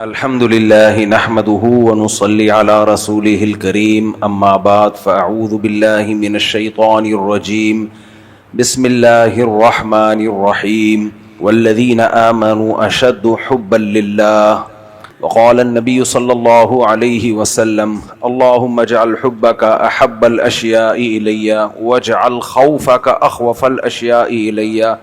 الحمد لله نحمده ونصلي على رسوله الكريم اما بعد فاعوذ بالله من الشيطان الرجيم بسم الله الرحمن الرحيم والذين آمنوا اشد حبا لله وقال النبي صلى الله عليه وسلم اللهم اجعل حبك احب الاشياء الي واجعل خوفك اخوف الاشياء الي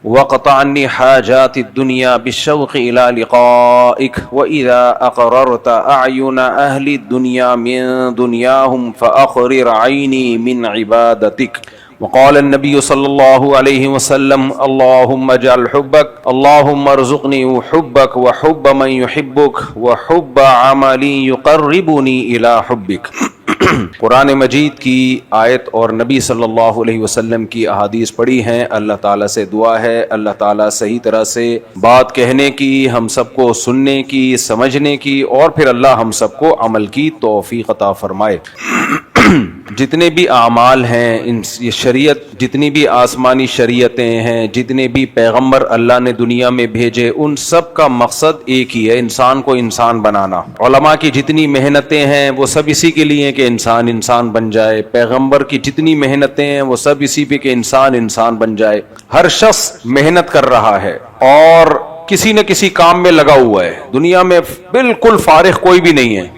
وقطع عني حاجات الدنيا بالشوق إلى لقائك وإذا أقررت أعين أهل الدنيا من دنياهم فأقرر عيني من عبادتك وقال النبي صلى الله عليه وسلم اللهم اجعل حبك اللهم ارزقني حبك وحب من يحبك وحب عمل يقربني إلى حبك قرآن مجید کی آیت اور نبی صلی اللہ علیہ وسلم کی احادیث پڑھی ہیں. اللہ تعالیٰ سے دعا ہے اللہ تعالیٰ صحیح طرح سے بات کہنے کی، ہم سب کو سننے کی، سمجھنے کی، اور پھر اللہ ہم سب کو عمل کی توفیق عطا فرمائے. جتنے بھی اعمال ہیں، یہ شریعت، جتنی بھی آسمانی شریعتیں ہیں، جتنے بھی پیغمبر اللہ نے دنیا میں بھیجے، ان سب کا مقصد ایک ہی ہے، انسان کو انسان بنانا. علماء کی جتنی محنتیں ہیں وہ سب اسی کے لیے کہ انسان بن جائے. پیغمبر کی جتنی محنتیں ہیں وہ سب اسی پہ کہ انسان بن جائے. ہر شخص محنت کر رہا ہے اور کسی نہ کسی کام میں لگا ہوا ہے. دنیا میں بالکل فارغ کوئی بھی نہیں ہے.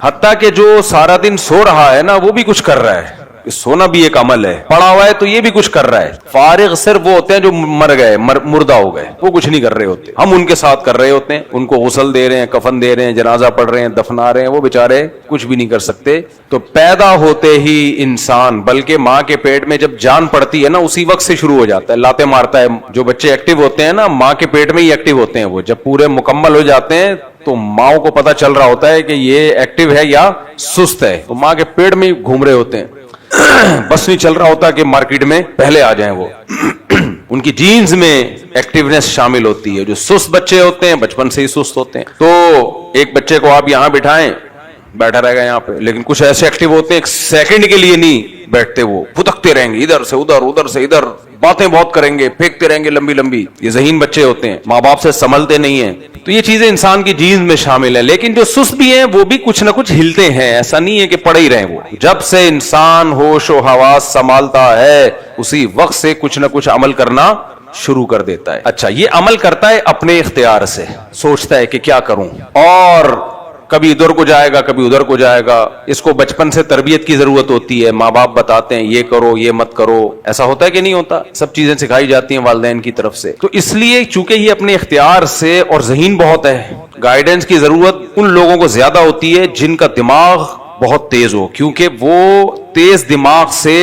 حتیٰ کہ جو سارا دن سو رہا ہے نا، وہ بھی کچھ کر رہا ہے. سونا بھی ایک عمل ہے. پڑا ہوا ہے تو یہ بھی کچھ کر رہا ہے. فارغ صرف وہ ہوتے ہیں جو مر گئے، مردہ ہو گئے، وہ کچھ نہیں کر رہے ہوتے. ہم ان کے ساتھ کر رہے ہوتے ہیں، ان کو غسل دے رہے ہیں، کفن دے رہے ہیں، جنازہ پڑھ رہے ہیں، دفنا رہے ہیں. وہ بیچارے کچھ بھی نہیں کر سکتے. تو پیدا ہوتے ہی انسان، بلکہ ماں کے پیٹ میں جب جان پڑتی ہے نا، اسی وقت سے شروع ہو جاتا ہے، لاتے مارتا ہے. جو بچے ایکٹیو ہوتے ہیں نا، ماں کے پیٹ میں ہی ایکٹیو ہوتے ہیں. وہ جب پورے مکمل ہو جاتے ہیں تو ماں کو پتا چل رہا ہوتا ہے کہ یہ ایکٹیو ہے یا سست ہے. تو ماں کے پیٹ میں ہی گھوم رہے ہوتے ہیں. بس نہیں چل رہا ہوتا کہ مارکیٹ میں پہلے آ جائیں. وہ ان کی جینز میں ایکٹیونیس شامل ہوتی ہے. جو سست بچے ہوتے ہیں بچپن سے ہی سست ہوتے ہیں. تو ایک بچے کو آپ یہاں بٹھائیں، بیٹھا رہے گا یہاں پہ، لیکن کچھ ایسے ایکٹیو ہوتے ہیں ایک سیکنڈ کے لیے نہیں بیٹھتے. وہ پھتکتے رہیں گے ادھر سے ادھر، ادھر سے ادھر، باتیں بہت کریں گے، پھینکتے رہیں گے لمبی لمبی. یہ ذہین بچے ہوتے ہیں، ماں باپ سے سنبھلتے نہیں ہیں. تو یہ چیزیں انسان کی جینز میں شامل ہیں. لیکن جو سست بھی ہیں وہ بھی کچھ نہ کچھ ہلتے ہیں. ایسا نہیں ہے کہ پڑے ہی رہیں. وہ جب سے انسان ہوش و حواس سنبھالتا ہے اسی وقت سے کچھ نہ کچھ عمل کرنا شروع کر دیتا ہے. اچھا، یہ عمل کرتا ہے اپنے اختیار سے، سوچتا ہے کہ کیا کروں، اور کبھی ادھر کو جائے گا کبھی ادھر کو جائے گا. اس کو بچپن سے تربیت کی ضرورت ہوتی ہے. ماں باپ بتاتے ہیں یہ کرو یہ مت کرو. ایسا ہوتا ہے کہ نہیں ہوتا؟ سب چیزیں سکھائی جاتی ہیں والدین کی طرف سے. تو اس لیے چونکہ یہ اپنے اختیار سے، اور ذہین بہت ہے، گائیڈنس کی ضرورت ان لوگوں کو زیادہ ہوتی ہے جن کا دماغ بہت تیز ہو، کیونکہ وہ تیز دماغ سے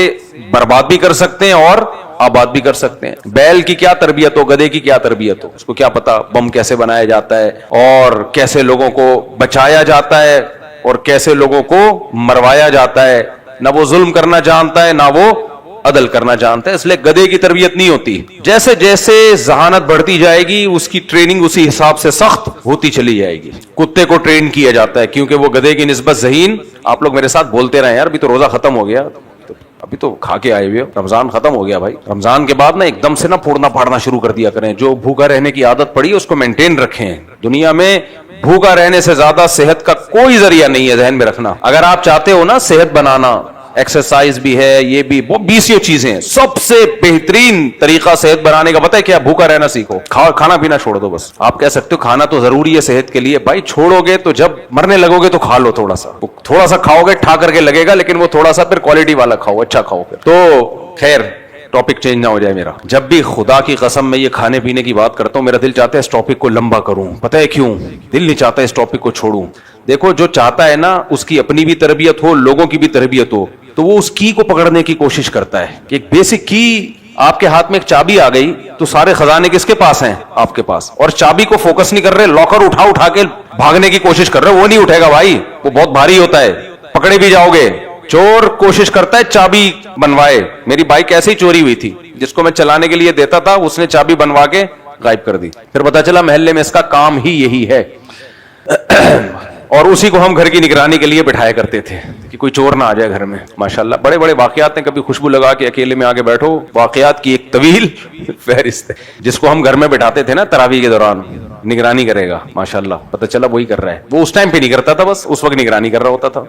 برباد بھی کر سکتے ہیں اور آباد بھی کر سکتے ہیں. بیل کی کیا تربیت ہو، گدھے کی کیا تربیت ہو، اس کو کیا پتا بم کیسے بنایا جاتا ہے، اور کیسے لوگوں کو بچایا جاتا ہے، اور کیسے لوگوں کو مروایا جاتا ہے. نہ وہ ظلم کرنا جانتا ہے نہ وہ عدل کرنا جانتا ہے. اس لیے گدھے کی تربیت نہیں ہوتی. جیسے جیسے ذہانت بڑھتی جائے گی اس کی ٹریننگ اسی حساب سے سخت ہوتی چلی جائے گی. کتے کو ٹرین کیا جاتا ہے کیونکہ وہ گدھے کی نسبت ذہین. آپ لوگ میرے ساتھ بولتے رہے یار، ابھی تو روزہ ختم ہو گیا، ابھی تو کھا کے آئے ہوئے، رمضان ختم ہو گیا بھائی. رمضان کے بعد نا ایک دم سے نا پھوڑنا پھاڑنا شروع کر دیا کریں. جو بھوکا رہنے کی عادت پڑی اس کو مینٹین رکھیں. دنیا میں بھوکا رہنے سے زیادہ صحت کا کوئی ذریعہ نہیں ہے، ذہن میں رکھنا. اگر آپ چاہتے ہو نا صحت بنانا، ایکسرسائز بھی ہے، یہ بھی وہ 20 چیزیں ہیں. سب سے بہترین طریقہ صحت بنانے کا پتہ ہے کیا؟ بھوکا رہنا سیکھو. کھانا پینا چھوڑ دو بس. آپ کہہ سکتے ہو کھانا تو ضروری ہے صحت کے لیے. بھائی چھوڑو گے تو جب مرنے لگو گے تو کھا لو. تھوڑا سا کھاؤ گے ٹھا کر کے لگے گا، لیکن وہ تھوڑا سا پھر کوالٹی والا کھاؤ، اچھا کھاؤ. پھر تو خیر ٹاپک چینج نہ ہو جائے میرا. جب بھی خدا کی قسم میں یہ کھانے پینے کی بات کرتا ہوں میرا دل چاہتا ہے اس ٹاپک کو لمبا کروں. پتہ ہے کیوں؟ دل نہیں چاہتا اس ٹاپک کو چھوڑوں. دیکھو، جو چاہتا ہے نا اس کی اپنی بھی تربیت ہو، لوگوں کی بھی تربیت ہو، تو وہ اس کی کو پکڑنے کی کوشش کرتا ہے. کہ ایک بیسک کی، آپ کے ہاتھ میں ایک چابی آ گئی تو سارے خزانے کس کے پاس ہیں؟ آپ کے پاس. اور چابی کو فوکس نہیں کر رہے، لاکر اٹھا کے بھاگنے کی کوشش کر رہے. وہ نہیں اٹھے گا بھائی، وہ بہت بھاری ہوتا ہے، پکڑے بھی جاؤ گے. چور کوشش کرتا ہے چابی بنوائے. میری بائک ایسے ہی چوری ہوئی تھی، جس کو میں چلانے کے لیے دیتا تھا اس نے چابی بنوا کے غائب کر دی. پھر پتا چلا محلے میں اس کا کام ہی یہی ہے. اور اسی کو ہم گھر کی نگرانی کے لیے بٹھایا کرتے تھے کہ کوئی چور نہ آ جائے گھر میں. ماشاءاللہ بڑے بڑے واقعات ہیں. کبھی خوشبو لگا کے اکیلے میں آگے بیٹھو، واقعات کی ایک طویل فہرست ہے. جس کو ہم گھر میں بٹھاتے تھے نا تراویح کے دوران، نگرانی کرے گا، ماشاءاللہ پتہ چلا وہی کر رہا ہے. وہ اس ٹائم پہ نہیں کرتا تھا، بس اس وقت نگرانی کر رہا ہوتا تھا،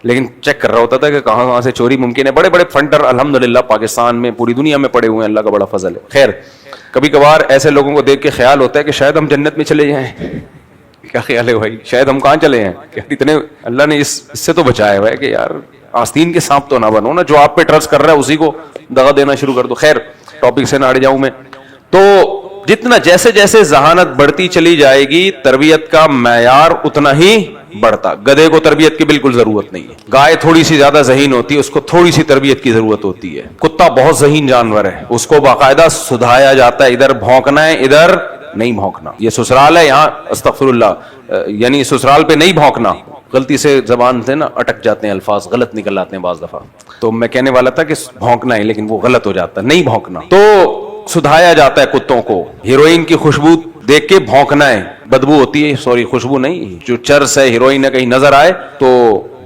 لیکن چیک کر رہا ہوتا تھا کہ کہاں سے چوری ممکن ہے. بڑے بڑے فنڈر الحمدللہ پاکستان میں پوری دنیا میں پڑے ہوئے ہیں، اللہ کا بڑا فضل ہے. خیر، کبھی کبھار ایسے لوگوں کو دیکھ کے خیال ہوتا ہے کہ شاید ہم جنت میں چلے جائیں. کیا خیال ہے بھائی؟ شاید ہم کہاں چلے ہیں کہ اتنے اللہ نے اس سے تو بچایا ہوا ہے کہ یار آستین کے سانپ تو نہ بنو نا، جو آپ پہ ٹرسٹ کر رہا ہے اسی کو دغا دینا شروع کر دو. خیر، ٹاپک سے نہ ہٹ جاؤں میں. تو جتنا جیسے جیسے ذہانت بڑھتی چلی جائے گی، تربیت کا معیار اتنا ہی بڑھتا. گدھے کو تربیت کی بالکل ضرورت نہیں ہے. گائے تھوڑی سی زیادہ ذہین ہوتی ہے، اس کو تھوڑی سی تربیت کی ضرورت ہوتی ہے. کتا بہت ذہین جانور ہے، اس کو باقاعدہ سدھایا جاتا ہے، ادھر بھونکنا ہے ادھر نہیں بھونکنا. یہ سسرال ہے، یہاں استغفر اللہ، یعنی سسرال پہ نہیں بھونکنا. غلطی سے زبان سے نا اٹک جاتے ہیں، الفاظ غلط نکل آتے ہیں بعض دفعہ. تو میں کہنے والا تھا کہ بھونکنا ہے، لیکن وہ غلط ہو جاتا ہے، نہیں بھونکنا. تو سدھایا جاتا ہے کتوں کو. ہیروئن کی خوشبو دیکھ کے بھونکنا ہے، بدبو ہوتی ہے، سوری خوشبو نہیں، جو چرس ہے ہیروئن کہیں نظر آئے تو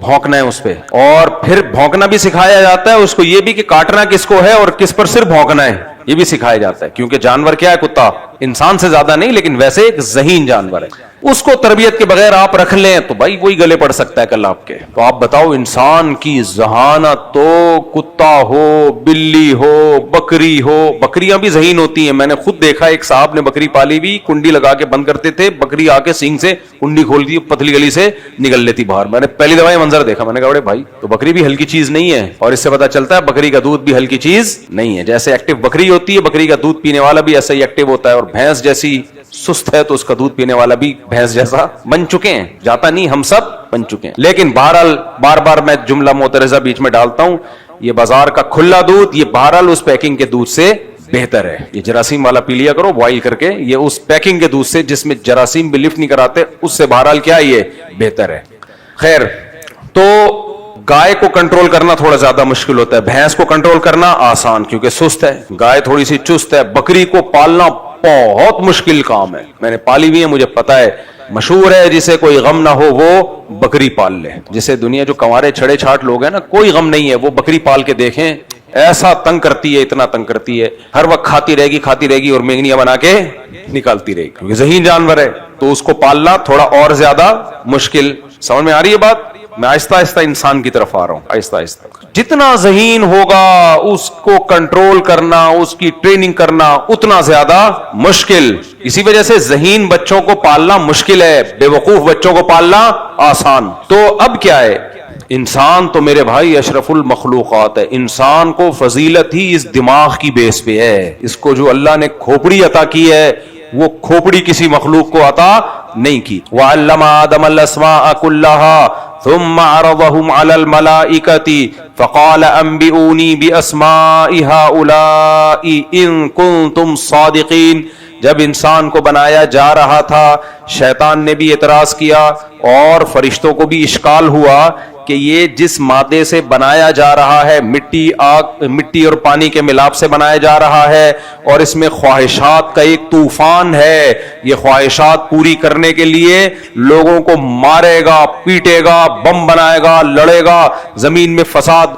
بھونکنا ہے اس پہ. اور پھر بھونکنا بھی سکھایا جاتا ہے اس کو، یہ بھی کہ کاٹنا کس کو ہے اور کس پر صرف بھونکنا ہے، یہ بھی سکھایا جاتا ہے. کیونکہ جانور کیا ہے؟ کتا انسان سے زیادہ نہیں، لیکن ویسے ایک ذہین جانور ہے. اس کو تربیت کے بغیر آپ رکھ لیں تو بھائی وہی گلے پڑ سکتا ہے کل آپ کے. تو آپ بتاؤ، انسان کی ذہانت تو کتا ہو، بلی ہو، بکری ہو. بکریاں بھی ذہین ہوتی ہیں. میں نے خود دیکھا، ایک صاحب نے بکری پالی بھی، کنڈی لگا کے بند کرتے تھے، بکری آ کے سینگ سے کنڈی کھول دی، پتلی گلی سے نکل لیتی باہر. میں نے پہلی دفعہ یہ منظر دیکھا. میں نے کہا بڑے بھائی، تو بکری بھی ہلکی چیز نہیں ہے. اور اس سے پتا چلتا ہے بکری کا دودھ بھی ہلکی چیز نہیں ہے. جیسے ایکٹیو بکری ہوتی ہے، بکری کا دودھ پینے والا بھی ایسا ہی ایکٹیو ہوتا ہے. اور بھینس جیسی سست ہے تو اس کا دودھ پینے والا بھی بھینس جیسا بن چکے ہیں. جاتا نہیں، ہم سب بن چکے ہیں. لیکن بہرحال بار بار میں جملہ معترضہ بیچ میں ڈالتا ہوں، یہ بازار کا کھلا دودھ یہ بہرحال اس پیکنگ کے دودھ سے بہتر ہے. یہ جراثیم والا پی لیا کرو بوائل کر کے، یہ اس پیکنگ کے دودھ سے جس میں جراثیم بھی لفٹ نہیں کراتے، اس سے بہرحال کیا یہ بہتر ہے. خیر، تو گائے کو کنٹرول کرنا تھوڑا زیادہ مشکل ہوتا ہے، بھینس کو کنٹرول کرنا آسان کیونکہ سست ہے. گائے تھوڑی سی چست ہے. بکری کو پالنا بہت مشکل کام ہے. میں نے پالی بھی ہے، مجھے پتا ہے. مشہور ہے جسے کوئی غم نہ ہو وہ بکری پال لے. جسے دنیا جو کنوارے چھڑے چھاٹ لوگ ہیں نا، کوئی غم نہیں ہے، وہ بکری پال کے دیکھیں، ایسا تنگ کرتی ہے، اتنا تنگ کرتی ہے، ہر وقت کھاتی رہے گی اور مینگنیاں بنا کے نکالتی رہے گی کیونکہ ذہین جانور ہے. تو اس کو پالنا تھوڑا اور زیادہ مشکل. سمجھ میں آ رہی ہے بات؟ میں آہستہ آہستہ انسان کی طرف آ رہا ہوں، آہستہ آہستہ. جتنا ذہین ہوگا اس کو کنٹرول کرنا، اس کی ٹریننگ کرنا اتنا زیادہ مشکل. اسی وجہ سے ذہین بچوں کو پالنا مشکل ہے، بے وقوف بچوں کو پالنا آسان. تو اب کیا ہے؟ انسان تو میرے بھائی اشرف المخلوقات ہے. انسان کو فضیلت ہی اس دماغ کی بیس پہ ہے. اس کو جو اللہ نے کھوپڑی عطا کی ہے، وہ کھوپڑی کسی مخلوق کو عطا نہیں کی. وَعَلَّمَ آدَمَ الْأَسْمَاءَ كُلَّهَا ثم عرضهم على الملائكة فقال انبئوني باسماء هؤلاء ان كنتم صادقين. جب انسان کو بنایا جا رہا تھا، شیطان نے بھی اعتراض کیا اور فرشتوں کو بھی اشکال ہوا کہ یہ جس مادے سے بنایا جا رہا ہے، مٹی اور پانی کے ملاپ سے بنایا جا رہا ہے، اور اس میں خواہشات کا ایک طوفان ہے. یہ خواہشات پوری کرنے کے لیے لوگوں کو مارے گا، پیٹے گا، بم بنائے گا، لڑے گا. زمین میں فساد،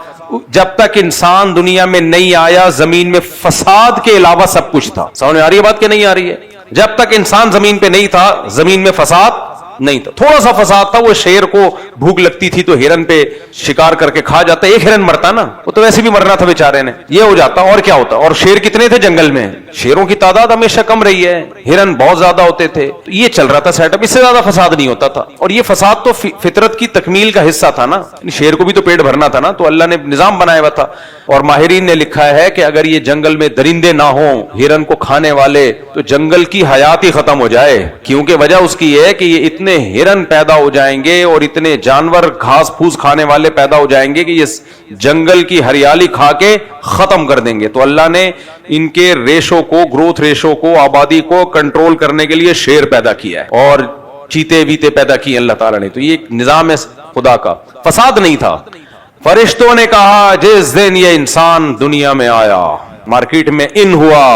جب تک انسان دنیا میں نہیں آیا زمین میں فساد کے علاوہ سب کچھ تھا. سمجھ میں آ رہی ہے بات کہ نہیں آ رہی ہے؟ جب تک انسان زمین پہ نہیں تھا زمین میں فساد نہیں تھا. تھوڑا سا فساد تھا، وہ شیر کو بھوک لگتی تھی تو ہرن پہ شکار کر کے کھا جاتا. ایک ہرن مرتا نا، وہ تو ویسے بھی مرنا تھا بیچارے نے، یہ ہو جاتا. اور کیا ہوتا؟ اور شیر کتنے تھے جنگل میں؟ شیروں کی تعداد ہمیشہ کم رہی ہے، ہرن بہت زیادہ ہوتے تھے. یہ چل رہا تھا سیٹ اپ، اس سے زیادہ فساد نہیں ہوتا تھا. اور یہ فساد تو فطرت کی تکمیل کا حصہ تھا نا، شیر کو بھی تو پیٹ بھرنا تھا نا، تو اللہ نے نظام بنایا ہوا تھا. اور ماہرین نے لکھا ہے کہ اگر یہ جنگل میں درندے نہ ہوں ہرن کو کھانے والے تو جنگل کی حیات ہی ختم ہو جائے. کیونکہ وجہ اس کی ہے کہ یہ اتنے ہرن پیدا ہو جائیں گے اور اتنے جانور گھاس پھوس کھانے والے پیدا ہو جائیں گے کہ یہ جنگل کی ہریالی کھا کے ختم کر دیں گے. تو اللہ نے ان کے ریشو کو، گروتھ ریشو کو، آبادی کو کنٹرول کرنے کے لیے شیر پیدا کیا ہے اور چیتے ویتے پیدا کیے اللہ تعالیٰ نے. تو یہ ایک نظام ہے خدا کا. فساد نہیں تھا. فرشتوں نے کہا جس دن یہ انسان دنیا میں آیا، مارکیٹ میں ان ہوا،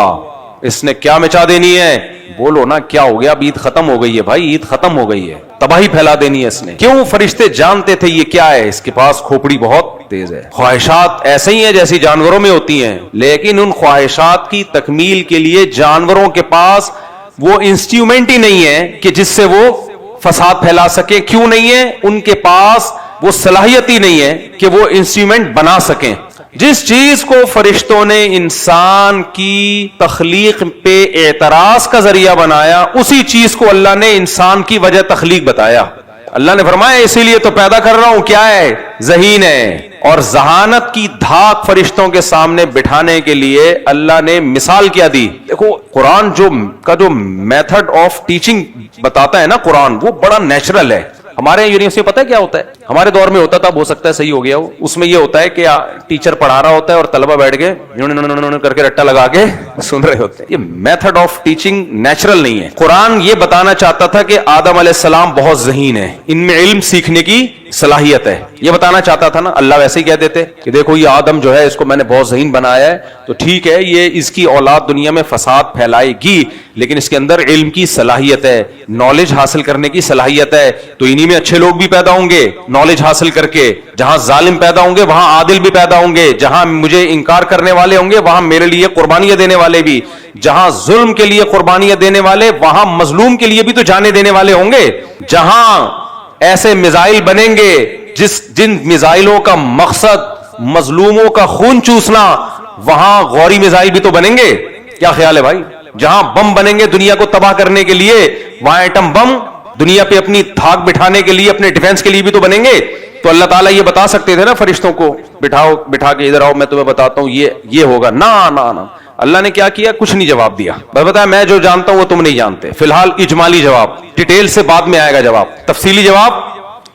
اس نے کیا مچا دینی ہے؟ بولو نا کیا ہو گیا؟ اب عید ختم ہو گئی ہے بھائی، عید ختم ہو گئی ہے، تباہی پھیلا دینی ہے اس نے. کیوں؟ فرشتے جانتے تھے یہ کیا ہے، اس کے پاس کھوپڑی بہت تیز ہے. خواہشات ایسے ہی ہیں جیسی جانوروں میں ہوتی ہیں، لیکن ان خواہشات کی تکمیل کے لیے جانوروں کے پاس وہ انسٹرومنٹ ہی نہیں ہے کہ جس سے وہ فساد پھیلا سکے. کیوں نہیں ہے؟ ان کے پاس وہ صلاحیت ہی نہیں ہے کہ وہ انسٹرومنٹ بنا سکیں. جس چیز کو فرشتوں نے انسان کی تخلیق پہ اعتراض کا ذریعہ بنایا، اسی چیز کو اللہ نے انسان کی وجہ تخلیق بتایا. اللہ نے فرمایا اسی لیے تو پیدا کر رہا ہوں. کیا ہے؟ ذہین ہے. اور ذہانت کی دھاک فرشتوں کے سامنے بٹھانے کے لیے اللہ نے مثال کیا دی. دیکھو قرآن جو میتھڈ آف ٹیچنگ بتاتا ہے نا قرآن، وہ بڑا نیچرل ہے. ہمارے یونیورسٹی میں پتہ ہے کیا ہوتا ہے؟ ہمارے دور میں ہوتا تھا، ہو سکتا ہے صحیح ہو گیا ہو. اس میں یہ ہوتا ہے کہ ٹیچر پڑھا رہا ہوتا ہے اور طلبہ بیٹھ کے کر کے رٹا لگا کے سن رہے ہوتے ہیں. یہ میتھڈ آف ٹیچنگ نیچرل نہیں ہے. قرآن یہ بتانا چاہتا تھا کہ آدم علیہ السلام بہت ذہین ہے، ان میں علم سیکھنے کی صلاحیت ہے. یہ بتانا چاہتا تھا نا. اللہ ویسے ہی کہہ دیتے کہ دیکھو یہ آدم جو ہے اس کو میں نے بہت ذہین بنایا ہے، تو ٹھیک ہے یہ اس کی اولاد دنیا میں فساد پھیلائے گی، لیکن اس کے اندر علم کی صلاحیت ہے، نالج حاصل کرنے کی صلاحیت ہے. تو انہی میں اچھے لوگ بھی پیدا ہوں گے نالج حاصل کر کے. جہاں ظالم پیدا ہوں گے وہاں عادل بھی پیدا ہوں گے. جہاں مجھے انکار کرنے والے ہوں گے وہاں میرے لیے قربانیاں دینے والے بھی. جہاں ظلم کے لیے قربانیاں دینے والے وہاں مظلوم کے لیے بھی تو جانے دینے والے ہوں گے. جہاں ایسے میزائل بنیں گے جن میزائلوں کا مقصد مظلوموں کا خون چوسنا، وہاں غوری میزائل بھی تو بنیں گے. کیا خیال ہے بھائی؟ جہاں بم بنیں گے دنیا کو تباہ کرنے کے لیے، وہاں ایٹم بم دنیا پہ اپنی دھاک بٹھانے کے لیے، اپنے ڈیفنس کے لیے بھی تو بنیں گے. تو اللہ تعالیٰ یہ بتا سکتے تھے نا فرشتوں کو، بٹھا کے ادھر آؤ میں تمہیں بتاتا ہوں یہ ہوگا. نا اللہ نے کیا کیا؟ کچھ نہیں جواب دیا. بس بتایا میں جو جانتا ہوں وہ تم نہیں جانتے. فی الحال اجمالی جواب، ڈیٹیل سے بعد میں آئے گا جواب. تفصیلی جواب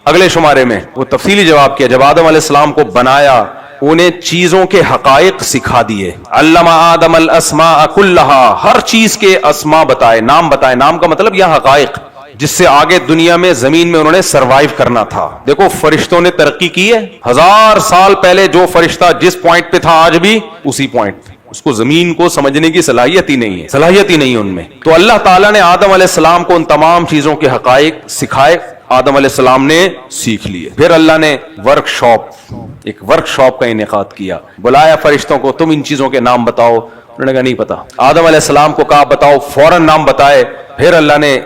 اگلے شمارے میں. وہ تفصیلی جواب کیا جب آدم علیہ السلام کو بنایا، انہیں چیزوں کے حقائق سکھا دیے. علم آدم الاسماء کلہا، ہر چیز کے اسماء بتائے، نام بتائے. نام کا مطلب یہ حقائق جس سے آگے دنیا میں زمین میں انہوں نے سروائیو کرنا تھا. دیکھو فرشتوں نے ترقی کی ہے. 1000 سال پہلے جو فرشتہ جس پوائنٹ پہ تھا آج بھی اسی پوائنٹ پہ. اس کو زمین کو سمجھنے کی صلاحیت ہی نہیں ہے ان میں. تو اللہ تعالیٰ نے آدم علیہ السلام کو ان تمام چیزوں کے حقائق سکھائے. آدم علیہ السلام نے سیکھ لیے. پھر اللہ نے ایک ورک شاپ کا انعقاد کیا. بلایا فرشتوں کو، تم ان چیزوں کے نام بتاؤ. انہوں نے کہا نہیں پتا. آدم علیہ السلام کو کہا بتاؤ، فوراً نام بتائے. پھر اللہ نے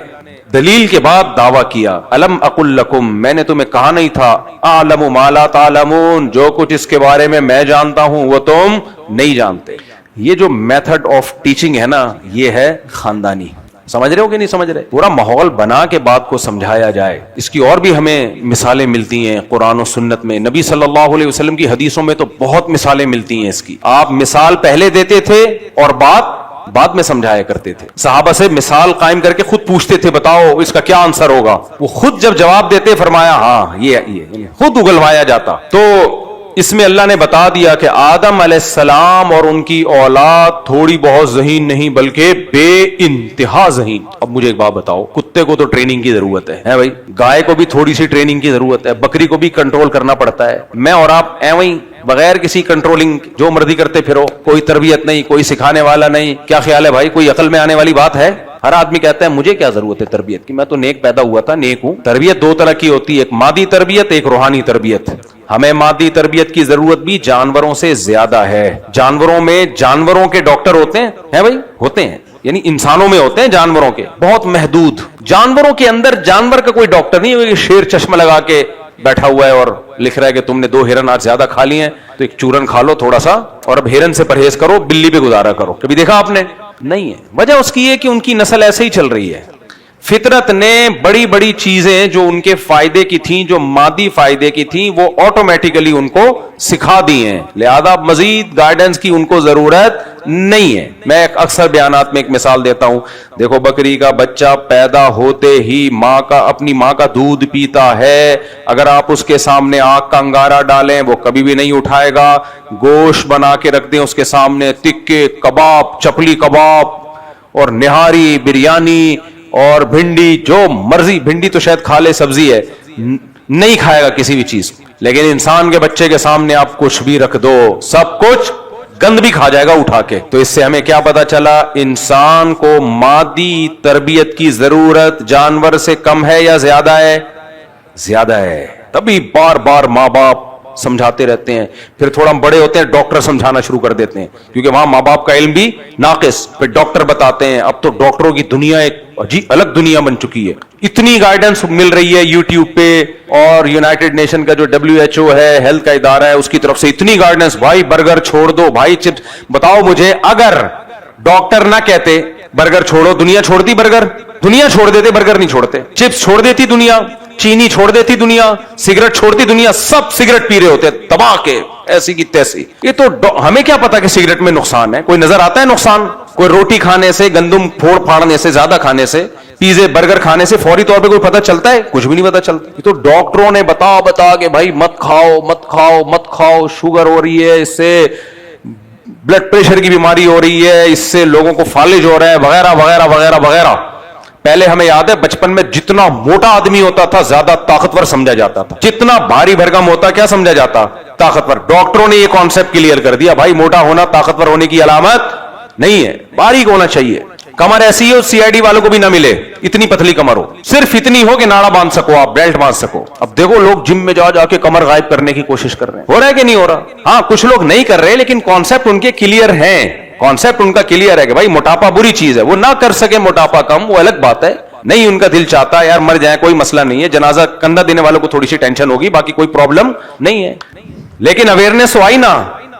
دلیل کے بعد دعویٰ کیا، الم اقل لکم، میں نے تمہیں کہا نہیں تھا، اعلم ما لا تعلمون، جو کچھ اس کے بارے میں جانتا ہوں وہ تم نہیں جانتے. یہ جو میتھڈ آف ٹیچنگ ہے نا، یہ ہے خاندانی. سمجھ رہے ہو کہ نہیں سمجھ رہے؟ پورا ماحول بنا کے بات کو سمجھایا جائے. اس کی اور بھی ہمیں مثالیں ملتی ہیں قرآن و سنت میں. نبی صلی اللہ علیہ وسلم کی حدیثوں میں تو بہت مثالیں ملتی ہیں اس کی. آپ مثال پہلے دیتے تھے اور بعد میں سمجھایا کرتے تھے. صحابہ سے مثال قائم کر کے خود پوچھتے تھے بتاؤ اس کا کیا آنسر ہوگا. وہ خود جب جواب دیتے فرمایا ہاں یہ خود اگلوایا جاتا. تو اس میں اللہ نے بتا دیا کہ آدم علیہ السلام اور ان کی اولاد تھوڑی بہت ذہین نہیں بلکہ بے انتہا ذہین. اب مجھے ایک بات بتاؤ، کتے کو تو ٹریننگ کی ضرورت ہے بھائی، گائے کو بھی تھوڑی سی ٹریننگ کی ضرورت ہے، بکری کو بھی کنٹرول کرنا پڑتا ہے. میں اور آپ ایویں بغیر کسی کنٹرولنگ جو مرضی کرتے پھرو، کوئی تربیت نہیں، کوئی سکھانے والا نہیں. کیا خیال ہے بھائی؟ کوئی عقل میں آنے والی بات ہے؟ ہر آدمی کہتا ہے مجھے کیا ضرورت ہے تربیت کی، میں تو نیک پیدا ہوا تھا، نیک ہوں. تربیت دو طرح کی ہوتی ہے، ایک مادی تربیت، ایک روحانی تربیت. ہمیں مادی تربیت کی ضرورت بھی جانوروں سے زیادہ ہے. جانوروں میں جانوروں کے ڈاکٹر ہوتے ہیں بھائی، ہوتے ہیں، یعنی انسانوں میں ہوتے ہیں، جانوروں کے بہت محدود. جانوروں کے اندر جانور کا کوئی ڈاکٹر نہیں ہے. شیر چشمہ لگا کے بیٹھا ہوا ہے اور لکھ رہا ہے کہ تم نے 2 ہرن آج زیادہ کھا لی ہیں تو ایک چورن کھا لو تھوڑا سا، اور اب ہرن سے پرہیز کرو، بلی پہ گزارا کرو. کبھی دیکھا آپ نے؟ نہیں ہے. وجہ اس کی ہے کہ ان کی نسل ایسے ہی چل رہی ہے. فطرت نے بڑی بڑی چیزیں جو ان کے فائدے کی تھیں، جو مادی فائدے کی تھیں، وہ آٹومیٹیکلی ان کو سکھا دی ہیں. لہذا مزید گائیڈنس کی ان کو ضرورت نہیں ہے. میں اکثر بیانات میں ایک مثال دیتا ہوں. دیکھو بکری کا بچہ پیدا ہوتے ہی اپنی ماں کا دودھ پیتا ہے. اگر آپ اس کے سامنے آگ کا انگارہ ڈالیں وہ کبھی بھی نہیں اٹھائے گا. گوشت بنا کے رکھ دیں اس کے سامنے، تکے کباب، چپلی کباب اور نہاری، بریانی اور بھنڈی، جو مرضی، بھنڈی تو شاید کھا لے، سبزی ہے، نہیں کھائے گا کسی بھی چیز. لیکن انسان کے بچے کے سامنے آپ کچھ بھی رکھ دو، سب کچھ گند بھی کھا جائے گا اٹھا کے. تو اس سے ہمیں کیا پتا چلا؟ انسان کو مادی تربیت کی ضرورت جانور سے کم ہے یا زیادہ ہے؟ زیادہ ہے. تبھی بار بار ماں باپ سمجھاتے رہتے ہیں, پھر تھوڑا ہم بڑے ہوتے ہیں ڈاکٹر سمجھانا شروع کر دیتے ہیں, کیونکہ وہاں ماں باپ کا علم بھی ناقص, پھر ڈاکٹر بتاتے ہیں. اب تو ڈاکٹروں کی دنیا ایک الگ دنیا بن چکی ہے, اتنی گائیڈنس مل رہی ہے یوٹیوب پہ, اور یونائٹڈ نیشن کا جو WHO ہے, ہیلتھ کا ادارہ ہے, اس کی طرف سے اتنی گائیڈنس, بھائی برگر چھوڑ دو, بھائی چپس. بتاؤ مجھے, اگر ڈاکٹر نہ کہتے برگر چھوڑو, دنیا چھوڑتی برگر؟ دنیا چھوڑ دیتے, برگر نہیں چھوڑتے. چپس چھوڑ دیتی دنیا, چینی چھوڑ دیتی دنیا, سگریٹ چھوڑتی دنیا, سب سگریٹ پی رہے ہوتے دبا کے ایسی کی تیسی. یہ تو ہمیں کیا پتا کہ سگریٹ میں نقصان ہے؟ کوئی نظر آتا ہے نقصان؟ کوئی روٹی کھانے سے, گندم پھوڑ پھاڑنے سے, زیادہ کھانے سے, پیزے برگر کھانے سے فوری طور پہ کوئی پتہ چلتا ہے؟ کچھ بھی نہیں پتہ چلتا. یہ تو ڈاکٹروں نے بتا کہ بھائی مت کھاؤ مت کھاؤ مت کھاؤ, شوگر ہو رہی ہے, اس سے بلڈ پریشر کی بیماری ہو رہی ہے, اس سے لوگوں کو فالج ہو رہا ہے, وغیرہ وغیرہ وغیرہ وغیرہ. پہلے ہمیں یاد ہے بچپن میں جتنا موٹا آدمی ہوتا تھا زیادہ طاقتور سمجھا جاتا تھا, جتنا بھاری بھرکم ہوتا کیا سمجھا جاتا؟ طاقتور. ڈاکٹروں نے یہ کانسیپٹ کلیئر کر دیا, بھائی موٹا ہونا طاقتور ہونے کی علامت نہیں ہے, باریک ہونا چاہیے. کمر ایسی ہو CID والوں کو بھی نہ ملے, اتنی پتلی کمر ہو, صرف اتنی ہو کہ ناڑا باندھ سکو آپ, بیلٹ باندھ سکو. اب دیکھو لوگ جم میں جا کے کمر غائب کرنے کی کوشش کر رہے ہیں. ہو رہا ہے کہ نہیں ہو رہا؟ ہاں کچھ لوگ نہیں کر رہے, لیکن کانسیپٹ ان کے کلیئر ہیں. کانسیپٹ ان کا کلیئر ہے کہ بھائی موٹاپا بری چیز ہے. وہ نہ کر سکے موٹاپا کم, وہ الگ بات ہے. نہیں ان کا دل چاہتا ہے یار مر جائیں, کوئی مسئلہ نہیں ہے, جنازہ کندھا دینے والوں کو تھوڑی سی ٹینشن ہوگی, باقی کوئی پرابلم نہیں ہے. لیکن اویئرنیس آئی نا,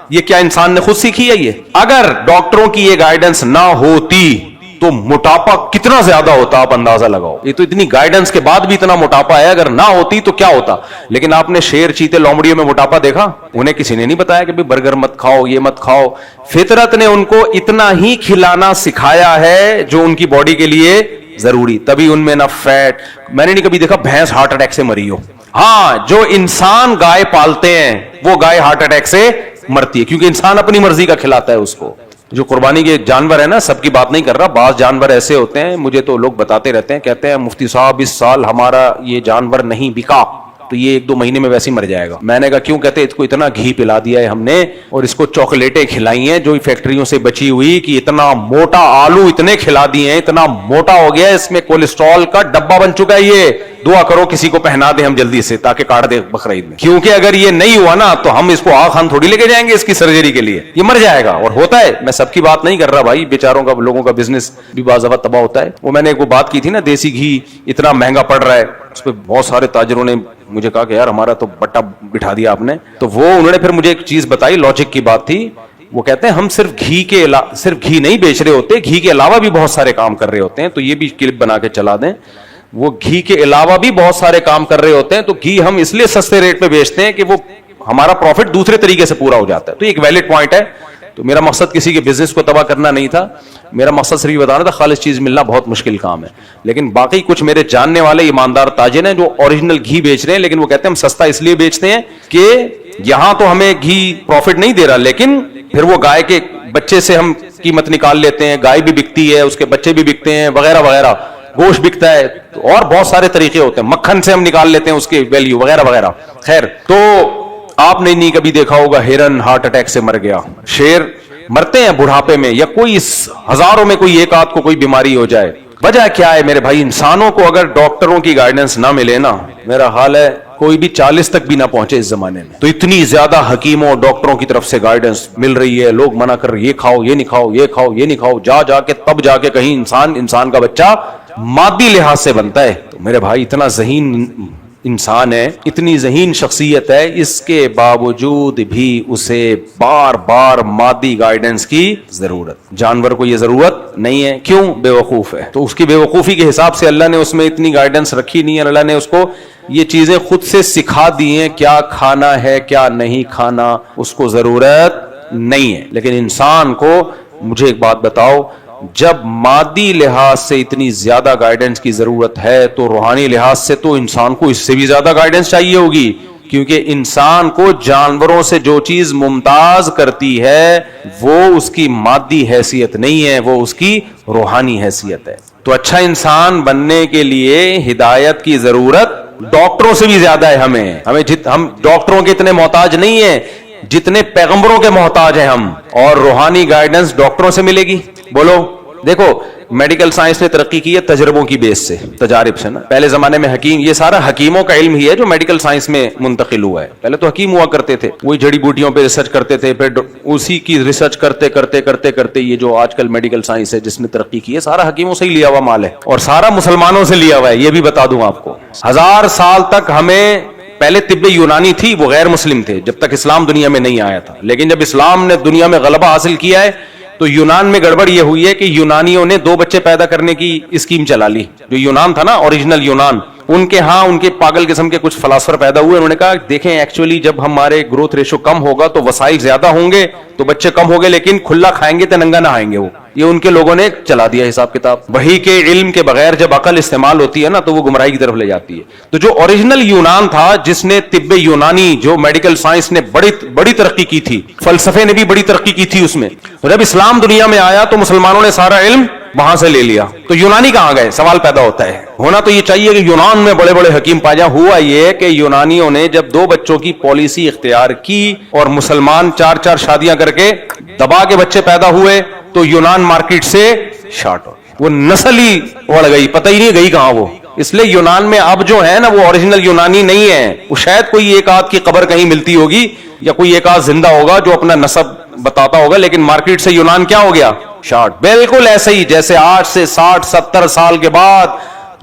یہ کیا انسان نے خود سیکھی ہے؟ یہ اگر ڈاکٹروں کی یہ گائیڈنس نہ ہوتی تو موٹاپا کتنا زیادہ ہوتا, آپ اندازہ لگاؤ. یہ تو اتنی گائیڈنس کے بعد بھی اتنا موٹاپا ہے, اگر نہ ہوتی تو کیا ہوتا. لیکن آپ نے شیر چیتے لومڑیوں میں موٹاپا دیکھا؟ انہیں کسی نے نہیں بتایا کہ بھی برگر مت کھاؤ, یہ مت کھاؤ. فطرت نے ان کو اتنا ہی کھلانا سکھایا ہے جو ان کی باڈی کے لیے ضروری, تبھی ان میں نہ فیٹ. میں نے نہیں کبھی دیکھا بھینس ہارٹ اٹیک سے مری ہو. ہاں جو انسان گائے پالتے ہیں وہ گائے ہارٹ اٹیک سے مرتی ہے, کیونکہ انسان اپنی مرضی کا کھلاتا ہے اس کو. جو قربانی کے جانور ہے نا, سب کی بات نہیں کر رہا, بعض جانور ایسے ہوتے ہیں, مجھے تو لوگ بتاتے رہتے ہیں, کہتے ہیں مفتی صاحب اس سال ہمارا یہ جانور نہیں بکا تو یہ 1-2 مہینے میں ویسے ہی مر جائے گا. میں نے کہا کیوں؟ کہتے اس کو اتنا گھی پلا دیا ہے ہم نے, اور اس کو چاکلیٹیں کھلائی ہیں جو فیکٹریوں سے بچی ہوئی, کہ اتنا موٹا آلو اتنے کھلا دیے ہیں, اتنا موٹا ہو گیا ہے, اس میں کولیسٹرول کا ڈبہ بن چکا ہے. یہ دعا کرو کسی کو پہنا دے ہم جلدی سے, تاکہ کاٹ دے بقرعید میں, کیونکہ اگر یہ نہیں ہوا نا تو ہم اس کو آغا خان تھوڑی لے کے جائیں گے اس کی سرجری کے لیے, یہ مر جائے گا. اور ہوتا ہے, میں سب کی بات نہیں کر رہا بھائی, بیچاروں کا, لوگوں کا بزنس بھی بعض دفعہ تباہ ہوتا ہے. وہ میں نے ایک بات کی تھی نا, دیسی گھی اتنا مہنگا پڑ رہا ہے, اس پہ بہت سارے تاجروں نے مجھے کہا کہ یار ہمارا تو بٹا بٹھا دیا آپ نے. تو وہ انہوں نے پھر مجھے ایک چیز بتائی, لاجک کی بات تھی. وہ کہتے ہیں ہم صرف گھی نہیں بیچ رہے ہوتے, گھی کے علاوہ بھی بہت سارے کام کر رہے ہوتے ہیں. تو یہ بھی کلپ بنا کے چلا دیں, وہ گھی کے علاوہ بھی بہت سارے کام کر رہے ہوتے ہیں. تو گھی ہم اس لیے سستے ریٹ پہ بیچتے ہیں کہ وہ ہمارا پروفٹ دوسرے طریقے سے پورا ہو جاتا ہے. تو ایک ویلڈ پوائنٹ ہے. تو میرا مقصد کسی کے بزنس کو تباہ کرنا نہیں تھا, میرا مقصد صرف بتانا تھا خالص چیز ملنا بہت مشکل کام ہے. لیکن باقی کچھ میرے جاننے والے ایماندار تاجر ہیں جو اوریجنل گھی بیچ رہے ہیں, لیکن وہ کہتے ہیں ہم سستا اس لیے بیچتے ہیں کہ یہاں تو ہمیں گھی پروفٹ نہیں دے رہا, لیکن پھر وہ گائے کے بچے سے ہم قیمت نکال لیتے ہیں, گائے بھی بکتی ہے, اس کے بچے بھی بکتے ہیں, وغیرہ وغیرہ, گوشت بکتا ہے, اور بہت سارے طریقے ہوتے ہیں, مکھن سے ہم نکال لیتے ہیں اس کی ویلیو, وغیرہ وغیرہ. خیر, تو آپ نے نہیں کبھی دیکھا ہوگا ہرن ہارٹ اٹیک سے مر گیا, شیر مرتے ہیں بڑھاپے میں, یا کوئی ہزاروں میں کوئی ایک آدھ کو کوئی بیماری ہو جائے. وجہ کیا ہے میرے بھائی؟ انسانوں کو اگر ڈاکٹروں کی گائیڈنس نہ ملے نا, میرا حال ہے کوئی بھی 40 تک بھی نہ پہنچے اس زمانے میں. تو اتنی زیادہ حکیموں ڈاکٹروں کی طرف سے گائیڈنس مل رہی ہے, لوگ منع کر یہ کھاؤ یہ نہیں کھاؤ, یہ کھاؤ یہ نہیں کھاؤ, جا کے تب جا کے کہیں انسان کا بچہ مادی لحاظ سے بنتا ہے. تو میرے بھائی اتنا ذہین انسان ہے, اتنی ذہین شخصیت ہے, اس کے باوجود بھی اسے بار بار مادی گائیڈنس کی ضرورت. جانور کو یہ ضرورت نہیں ہے, کیوں؟ بے وقوف ہے. تو اس کی بے وقوفی کے حساب سے اللہ نے اس میں اتنی گائیڈنس رکھی نہیں ہے, اللہ نے اس کو یہ چیزیں خود سے سکھا دی ہیں, کیا کھانا ہے کیا نہیں کھانا اس کو ضرورت نہیں ہے. لیکن انسان کو, مجھے ایک بات بتاؤ, جب مادی لحاظ سے اتنی زیادہ گائیڈنس کی ضرورت ہے تو روحانی لحاظ سے تو انسان کو اس سے بھی زیادہ گائیڈنس چاہیے ہوگی, کیونکہ انسان کو جانوروں سے جو چیز ممتاز کرتی ہے وہ اس کی مادی حیثیت نہیں ہے, وہ اس کی روحانی حیثیت ہے. تو اچھا انسان بننے کے لیے ہدایت کی ضرورت ڈاکٹروں سے بھی زیادہ ہے. ہم ڈاکٹروں کے اتنے محتاج نہیں ہیں جتنے پیغمبروں کے محتاج ہیں ہم, اور روحانی گائیڈنس ڈاکٹروں سے ملے گی. بولو, دیکھو میڈیکل سائنس نے ترقی کی ہے تجربوں کی بیس سے, تجارب سے نا. پہلے زمانے میں حکیم, یہ سارا حکیموں کا علم ہی ہے جو میڈیکل سائنس میں منتقل ہوا ہے. پہلے تو حکیم ہوا کرتے تھے, وہی جڑی بوٹیوں پہ ریسرچ کرتے تھے, پھر اسی کی ریسرچ کرتے کرتے کرتے کرتے یہ جو آج کل میڈیکل سائنس ہے جس نے ترقی کی ہے, سارا حکیموں سے ہی لیا ہوا مال ہے, اور سارا مسلمانوں سے لیا ہوا ہے. یہ بھی بتا دوں آپ کو, 1000 سال تک ہمیں پہلے طب یونانی تھی, وہ غیر مسلم تھے جب تک اسلام دنیا میں نہیں آیا تھا. لیکن جب اسلام نے دنیا میں غلبہ حاصل کیا ہے تو یونان میں گڑبڑ یہ ہوئی ہے کہ یونانیوں نے 2 بچے پیدا کرنے کی اسکیم چلا لی. جو یونان تھا نا, اوریجنل یونان, ان کے ہاں ان کے پاگل قسم کے کچھ فلاسفر پیدا ہوئے. انہوں نے کہا دیکھیں ایکچولی جب ہمارے گروتھ ریشو کم ہوگا تو وسائل زیادہ ہوں گے تو بچے کم ہو گئے, لیکن کھلا کھائیں گے تو ننگا نہ آئیں گے. وہ یہ ان کے لوگوں نے چلا دیا حساب کتاب. وہی کے علم کے بغیر جب عقل استعمال ہوتی ہے نا تو وہ گمراہی کی طرف لے جاتی ہے. تو جو اوریجنل یونان تھا جس نے طب یونانی, جو میڈیکل سائنس نے بڑی ترقی کی تھی, فلسفے نے بھی بڑی ترقی کی تھی اس میں, جب اسلام دنیا میں آیا تو مسلمانوں نے سارا علم وہاں سے لے لیا. تو یونانی کہاں گئے, سوال پیدا ہوتا ہے. ہونا تو یہ چاہیے کہ یونان میں بڑے بڑے حکیم پائے جائیں. ہوا یہ کہ یونانیوں نے جب 2 بچوں کی پالیسی اختیار کی اور مسلمان 4 شادیاں کر کے دبا کے بچے پیدا ہوئے تو یونان مارکیٹ سے شارٹ ہو گئی. وہ نسل ہی اڑ گئی, پتہ ہی نہیں گئی کہاں وہ. اس لیے یونان میں اب جو ہے نا وہ اوریجنل یونانی نہیں ہے. وہ شاید کوئی ایک آدھ کی قبر کہیں ملتی ہوگی یا کوئی ایک آدھ زندہ ہوگا جو اپنا نسب بتاتا ہوگا, لیکن مارکیٹ سے یونان کیا ہو گیا, شارٹ. بالکل ایسے ہی جیسے آج سے 60-70 سال کے بعد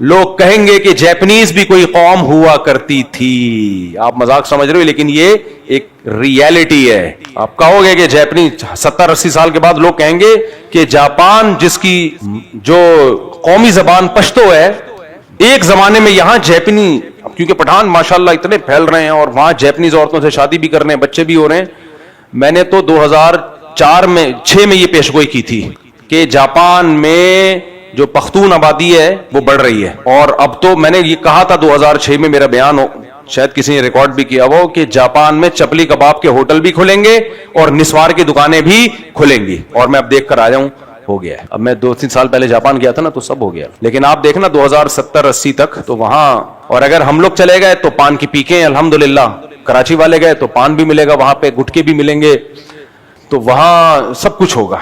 لوگ کہیں گے کہ جیپنیز بھی کوئی قوم ہوا کرتی تھی. آپ مذاق سمجھ رہے ہو, لیکن یہ ایک ریالٹی ہے. آپ کہو گے کہ جیپنیز 70-80 سال کے بعد لوگ کہیں گے کہ جاپان جس کی جو قومی زبان پشتو ہے, ایک زمانے میں یہاں جیپنی, کیونکہ پٹھان ماشاءاللہ اتنے پھیل رہے ہیں اور وہاں جیپنیز عورتوں سے شادی بھی کر رہے ہیں, بچے بھی ہو رہے ہیں. میں نے تو 2006 میں یہ پیشگوئی کی تھی کہ جاپان میں جو پختون آبادی ہے وہ بڑھ رہی ہے. اور اب تو میں نے یہ کہا تھا 2006 میں, میرا بیان ہو, شاید کسی نے ریکارڈ بھی کیا وہ, کہ جاپان میں چپلی کباب کے ہوٹل بھی کھلیں گے اور نسوار کی دکانیں بھی کھلیں گی. اور میں اب دیکھ کر آیا ہوں, ہو گیا ہے. اب میں 2-3 سال پہلے جاپان گیا تھا نا تو سب ہو گیا, لیکن آپ دیکھنا 2070-80 تک تو وہاں, اور اگر ہم لوگ چلے گئے تو پان کی پیکیں الحمدللہ, کراچی والے گئے تو پان بھی ملے گا وہاں پہ, گٹکے بھی ملیں گے, تو وہاں سب کچھ ہوگا.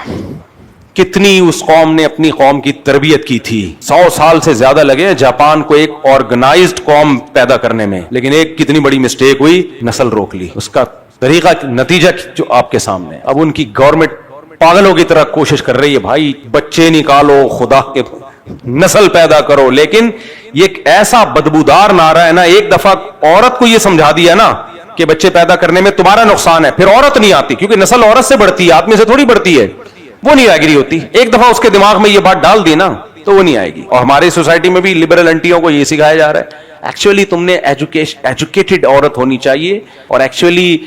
کتنی اس قوم نے اپنی قوم کی تربیت کی تھی, 100 سال سے زیادہ لگے جاپان کو ایک آرگنائزڈ قوم پیدا کرنے میں, لیکن ایک کتنی بڑی مسٹیک ہوئی, نسل روک لی. اس کا طریقہ, نتیجہ جو آپ کے سامنے. اب ان کی گورنمنٹ پاگلوں کی طرح کوشش کر رہی ہے, بھائی بچے نکالو, خدا کے نسل پیدا کرو, لیکن یہ ایک ایسا بدبودار نعرہ ہے نا. ایک دفعہ عورت کو یہ سمجھا دیا نا کہ بچے پیدا کرنے میں تمہارا نقصان ہے, پھر عورت نہیں آتی, کیونکہ نسل عورت سے بڑھتی ہے, آدمی سے تھوڑی بڑھتی ہے, وہ نہیں ایگری ہوتی. ایک دفعہ اس کے دماغ میں یہ بات ڈال دی نا تو وہ نہیں آئے گی. اور ہماری سوسائٹی میں بھی لبرل انٹیوں کو یہ سکھایا جا رہا ہے ایکچولی تم نے ایجوکیٹڈ عورت ہونی چاہیے, اور ایکچولی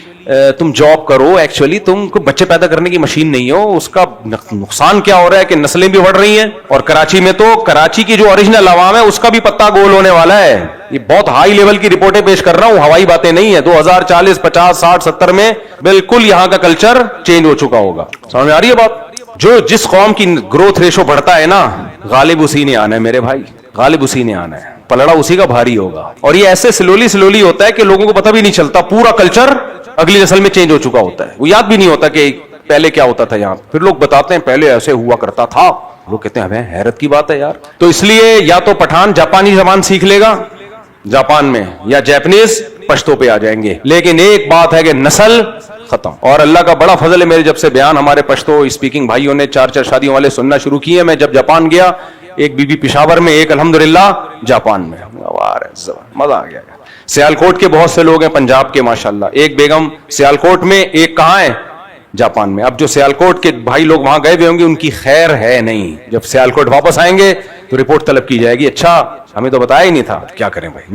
تم جاب کرو, ایکچولی تم کو بچے پیدا کرنے کی مشین نہیں ہو. اس کا نقصان کیا ہو رہا ہے کہ نسلیں بھی بڑھ رہی ہیں, اور کراچی میں تو کراچی کی جو اوریجنل عوام ہے اس کا بھی پتہ گول ہونے والا ہے. یہ بہت ہائی لیول کی رپورٹیں پیش کر رہا ہوں, ہوائی باتیں نہیں ہیں. 2040, 50, 60, 70 میں بالکل یہاں کا کلچر چینج ہو چکا ہوگا. سمجھ میں آ رہی ہے بات؟ جو جس قوم کی گروتھ ریشو بڑھتا ہے نا, غالب اسی نے آنا ہے میرے بھائی, غالب اسی نے آنا ہے, پلڑا اسی کا بھاری ہوگا. اور یہ ایسے سلولی ہوتا ہے کہ لوگوں کو پتہ بھی نہیں چلتا, پورا کلچر اگلی نسل میں چینج ہو چکا ہوتا ہے. وہ یاد بھی نہیں ہوتا کہ پہلے کیا ہوتا تھا یہاں. پھر لوگ بتاتے ہیں پہلے ایسے ہوا کرتا تھا, لوگ کہتے ہیں ہمیں حیرت کی بات ہے یار. تو اس لیے یا تو پٹھان جاپانی زبان سیکھ لے گا جاپان میں, یا جیپنیز پشتو پہ آ جائیں گے. لیکن ایک بات ہے کہ نسل ختم. اور اللہ کا بڑا فضل ہے, میرے جب سے بیان ہمارے پشتو اسپیکنگ بھائیوں نے 4 شادیوں والے سننا شروع کیے. میں جب جاپان گیا, ایک بی بی پشاور میں, ایک الحمدللہ جاپان میں, مزہ آ گیا. سیالکوٹ کے بہت سے لوگ ہیں پنجاب کے ماشاءاللہ, ایک بیگم سیالکوٹ میں, ایک کہاں ہے جاپان میں. اب جو سیالکوٹ کے بھائی لوگ وہاں گئے ہوئے ہوں گے ان کی خیر ہے نہیں, جب سیالکوٹ واپس آئیں گے تو رپورٹ طلب کی جائے گی, اچھا ہمیں تو بتایا ہی نہیں تھا. کیا کریں بھائی,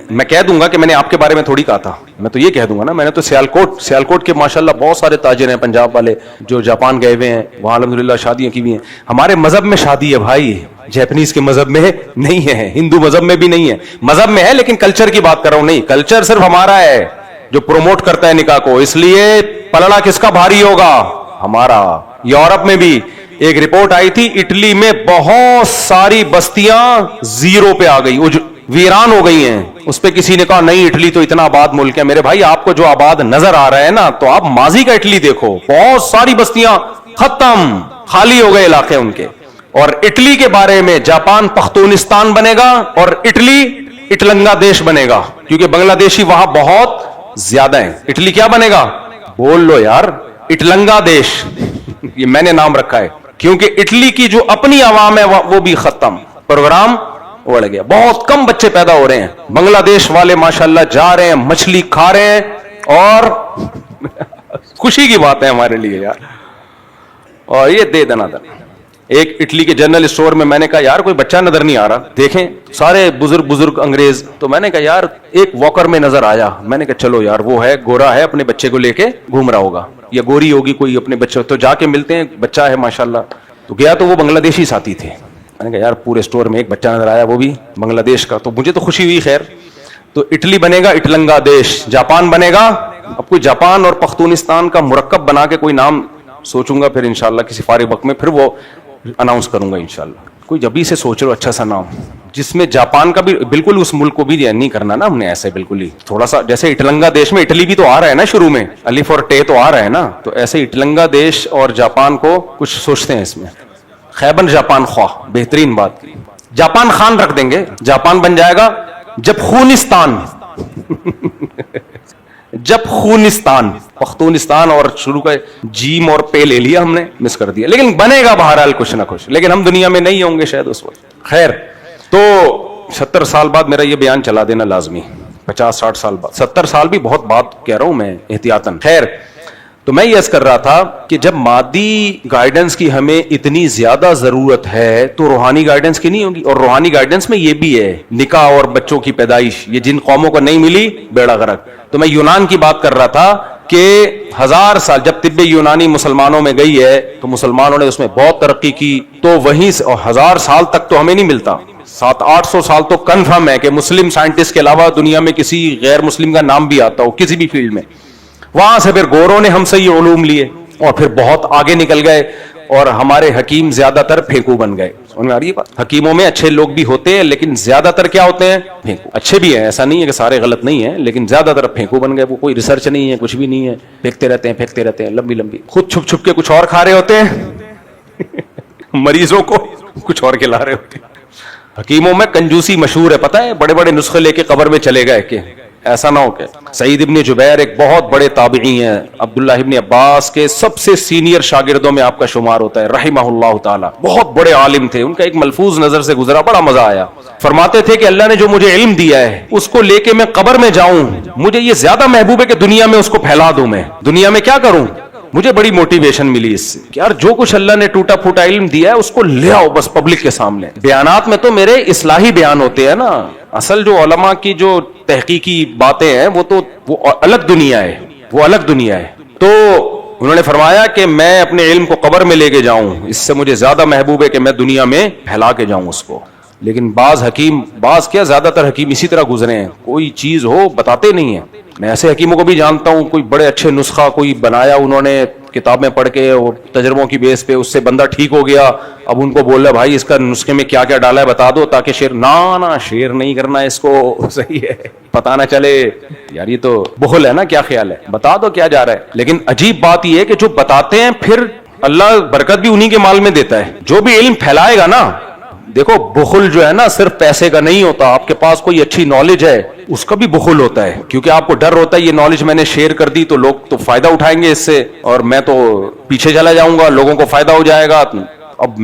میں کہہ دوں گا کہ میں نے آپ کے بارے میں تھوڑی کہا تھا, میں تو یہ کہہ دوں گا نا, میں نے تو سیالکوٹ کے ماشاءاللہ بہت سارے تاجر ہیں پنجاب والے جو جاپان گئے ہوئے ہیں, وہاں الحمدللہ شادیاں کی ہوئی ہیں. ہمارے مذہب میں شادی ہے بھائی, جیپنیز کے مذہب میں نہیں ہے, ہندو مذہب میں بھی نہیں ہے. مذہب میں ہے لیکن کلچر کی بات کر رہا ہوں. نہیں, کلچر صرف ہمارا ہے جو پروموٹ کرتا ہے نکاح کو, اس لیے پلڑا کس کا بھاری ہوگا, ہمارا. یورپ میں بھی ایک رپورٹ آئی تھی, اٹلی میں بہت ساری بستیاں زیرو پہ آ گئی, ویران ہو گئی ہیں. اس پہ کسی نے کہا نہیں اٹلی تو اتنا آباد ملک ہے. میرے بھائی آپ کو جو آباد نظر آ رہا ہے نا, تو آپ ماضی کا اٹلی دیکھو, بہت ساری بستیاں خالی ہو گئے علاقے ان کے. اور اٹلی کے بارے میں جاپان پختونستان بنے گا اور اٹلی اٹلنگا دیش بنے گا, کیونکہ بنگلہ دیشی وہاں بہت زیادہ ہیں. اٹلی کیا بنے گا, بول لو یار, اٹلنگا دیش. یہ میں نے نام رکھا ہے کیونکہ اٹلی کی جو اپنی عوام ہے وہ بھی ختم, پروگرام اڑ گیا. بہت کم بچے پیدا ہو رہے ہیں. بنگلہ دیش والے ماشاءاللہ جا رہے ہیں, مچھلی کھا رہے ہیں, اور خوشی کی بات ہے ہمارے لیے یار. اور یہ دے دنا تھا. ایک اٹلی کے جنرل اسٹور میں نے کہا یار کوئی بچہ نظر نہیں آ رہا, دیکھیں سارے بزرگ انگریز. تو میں نے کہا یار ایک واکر میں نظر آیا. میں نے کہا چلو یار وہ ہے, گورا ہے, اپنے بچے کو لے کے گھوم رہا ہوگا, یا گوری ہوگی کوئی اپنے بچے. تو جا کے ملتے ہیں, بچہ ہے ماشاءاللہ. تو گیا تو وہ بنگلہ دیشی ساتھی تھے. میں نے کہا یار پورے اسٹور میں ایک بچہ نظر آیا, وہ بھی بنگلہ دیش کا. تو مجھے تو خوشی ہوئی. خیر, تو اٹلی بنے گا اٹلنگا دیش, جاپان بنے گا. اب کوئی جاپان اور پختونستان کا مرکب بنا کے کوئی نام سوچوں گا پھر انشاءاللہ کسی فارغ وقت میں, پھر وہ اناؤنس کروں گا انشاءاللہ. کوئی جبھی سے سوچ رہو اچھا سا نام جس میں جاپان کا بھی بالکل, اس ملک کو بھی نہیں کرنا نا ہم نے ایسے بالکل ہی تھوڑا سا, جیسے اٹلنگا دیش میں اٹلی بھی تو آ رہا ہے نا شروع میں, الف اور ٹے تو آ رہا ہے نا, تو ایسے اٹلنگا دیش اور جاپان کو کچھ سوچتے ہیں اس میں. خیبر جاپان خواہ, بہترین بات. جاپان خان رکھ دیں گے, جاپان بن جائے گا جب خونستان. جب خونستان, پختونستان اور شروع کا جیم اور پے لے لیا ہم نے, مس کر دیا. لیکن بنے گا بہرحال کچھ نہ کچھ, لیکن ہم دنیا میں نہیں ہوں گے شاید اس وقت. خیر, تو 70 سال بعد میرا یہ بیان چلا دینا لازمی, 50-60 سال بعد. 70 سال بھی بہت بات کہہ رہا ہوں میں احتیاطاً. خیر, تو میں یہ عرض کر رہا تھا کہ جب مادی گائیڈنس کی ہمیں اتنی زیادہ ضرورت ہے تو روحانی گائیڈنس کی نہیں ہوگی. اور روحانی گائیڈنس میں یہ بھی ہے, نکاح اور بچوں کی پیدائش, یہ جن قوموں کو نہیں ملی بیڑا غرق. تو میں یونان کی بات کر رہا تھا کہ 1000 سال جب طب یونانی مسلمانوں میں گئی ہے تو مسلمانوں نے اس میں بہت ترقی کی, تو وہیں 1000 سال تک تو ہمیں نہیں ملتا. 700-800 سال تو کنفرم ہے کہ مسلم سائنٹسٹ کے علاوہ دنیا میں کسی غیر مسلم کا نام بھی آتا ہو کسی بھی فیلڈ میں. وہاں سے پھر گوروں نے ہم سے یہ علوم لیے اور پھر بہت آگے نکل گئے, اور ہمارے حکیم زیادہ تر پھینکو بن گئے. سمجھ میں آ رہی ہے بات؟ حکیموں میں اچھے لوگ بھی ہوتے ہیں, لیکن زیادہ تر کیا ہوتے ہیں, پھینکو. اچھے بھی ہیں, ایسا نہیں ہے کہ سارے غلط نہیں ہیں, لیکن زیادہ تر پھینکو بن گئے. وہ کوئی ریسرچ نہیں ہے, کچھ بھی نہیں ہے, پھینکتے رہتے ہیں لمبی. خود چھپ کے کچھ اور کھا رہے ہوتے ہیں, مریضوں کو کچھ اور کھلا رہے ہوتے ہیں. حکیموں میں کنجوسی مشہور ہے, پتہ ہے, بڑے بڑے نسخے لے کے قبر میں چلے گئے کہ ایسا نہ ہو. کہ سعید ابن جبیر ایک بہت بڑے تابعی ہیں, عبداللہ ابن عباس کے سب سے سینئر شاگردوں میں آپ کا شمار ہوتا ہے, رحمہ اللہ تعالی. بہت بڑے عالم تھے. ان کا ایک ملفوظ نظر سے گزرا, بڑا مزہ آیا. فرماتے تھے کہ اللہ نے جو مجھے علم دیا ہے اس کو لے کے میں قبر میں جاؤں, مجھے یہ زیادہ محبوب ہے کہ دنیا میں اس کو پھیلا دوں. میں دنیا میں کیا کروں, مجھے بڑی موٹیویشن ملی اس سے کہ یار جو کچھ اللہ نے ٹوٹا پھوٹا علم دیا ہے اس کو لے آؤ بس پبلک کے سامنے. بیانات میں تو میرے اصلاحی بیان ہوتے ہیں نا, اصل جو علماء کی جو تحقیقی باتیں ہیں وہ الگ دنیا ہے, وہ الگ دنیا ہے. تو انہوں نے فرمایا کہ میں اپنے علم کو قبر میں لے کے جاؤں, اس سے مجھے زیادہ محبوب ہے کہ میں دنیا میں پھیلا کے جاؤں اس کو. لیکن بعض کیا زیادہ تر حکیم اسی طرح گزرے ہیں, کوئی چیز ہو بتاتے نہیں ہیں. میں ایسے حکیموں کو بھی جانتا ہوں, کوئی بڑے اچھے نسخہ کوئی بنایا انہوں نے کتابیں پڑھ کے اور تجربوں کی بیس پہ, اس سے بندہ ٹھیک ہو گیا. اب ان کو بول رہا بھائی اس کا نسخے میں کیا کیا ڈالا ہے بتا دو, تاکہ شیئر نہ شیئر نہیں کرنا اس کو, صحیح ہے, پتا نہ چلے. یار یہ تو بخل ہے نا, کیا خیال ہے, بتا دو کیا جا رہا ہے. لیکن عجیب بات یہ ہے کہ جو بتاتے ہیں پھر اللہ برکت بھی انہی کے مال میں دیتا ہے. جو بھی علم پھیلائے گا نا, دیکھو بخل جو ہے نا صرف پیسے کا نہیں ہوتا. آپ کے پاس کوئی اچھی نالج ہے اس کا بھی بخل ہوتا ہے, کیونکہ آپ کو ڈر ہوتا ہے یہ نالج میں نے شیئر کر دی تو لوگ تو فائدہ اٹھائیں گے اس سے, اور میں تو پیچھے چلا جاؤں گا, لوگوں کو فائدہ ہو جائے گا, اب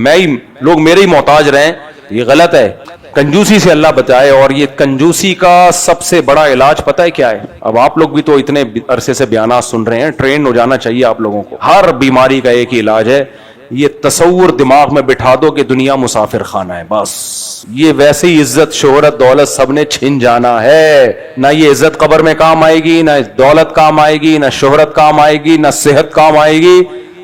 لوگ میرے ہی محتاج رہیں. یہ غلط ہے. کنجوسی سے اللہ بچائے. اور یہ کنجوسی کا سب سے بڑا علاج پتہ ہے کیا ہے؟ اب آپ لوگ بھی تو اتنے عرصے سے بیانات سن رہے ہیں, ٹرین ہو جانا چاہیے آپ لوگوں کو. ہر بیماری کا ایک ہی علاج ہے, یہ تصور دماغ میں بٹھا دو کہ دنیا مسافر خانہ ہے بس. یہ ویسے ہی عزت شہرت دولت سب نے چھن جانا ہے. نہ یہ عزت قبر میں کام آئے گی, نہ دولت کام آئے گی, نہ شہرت کام آئے گی, نہ صحت کام آئے گی.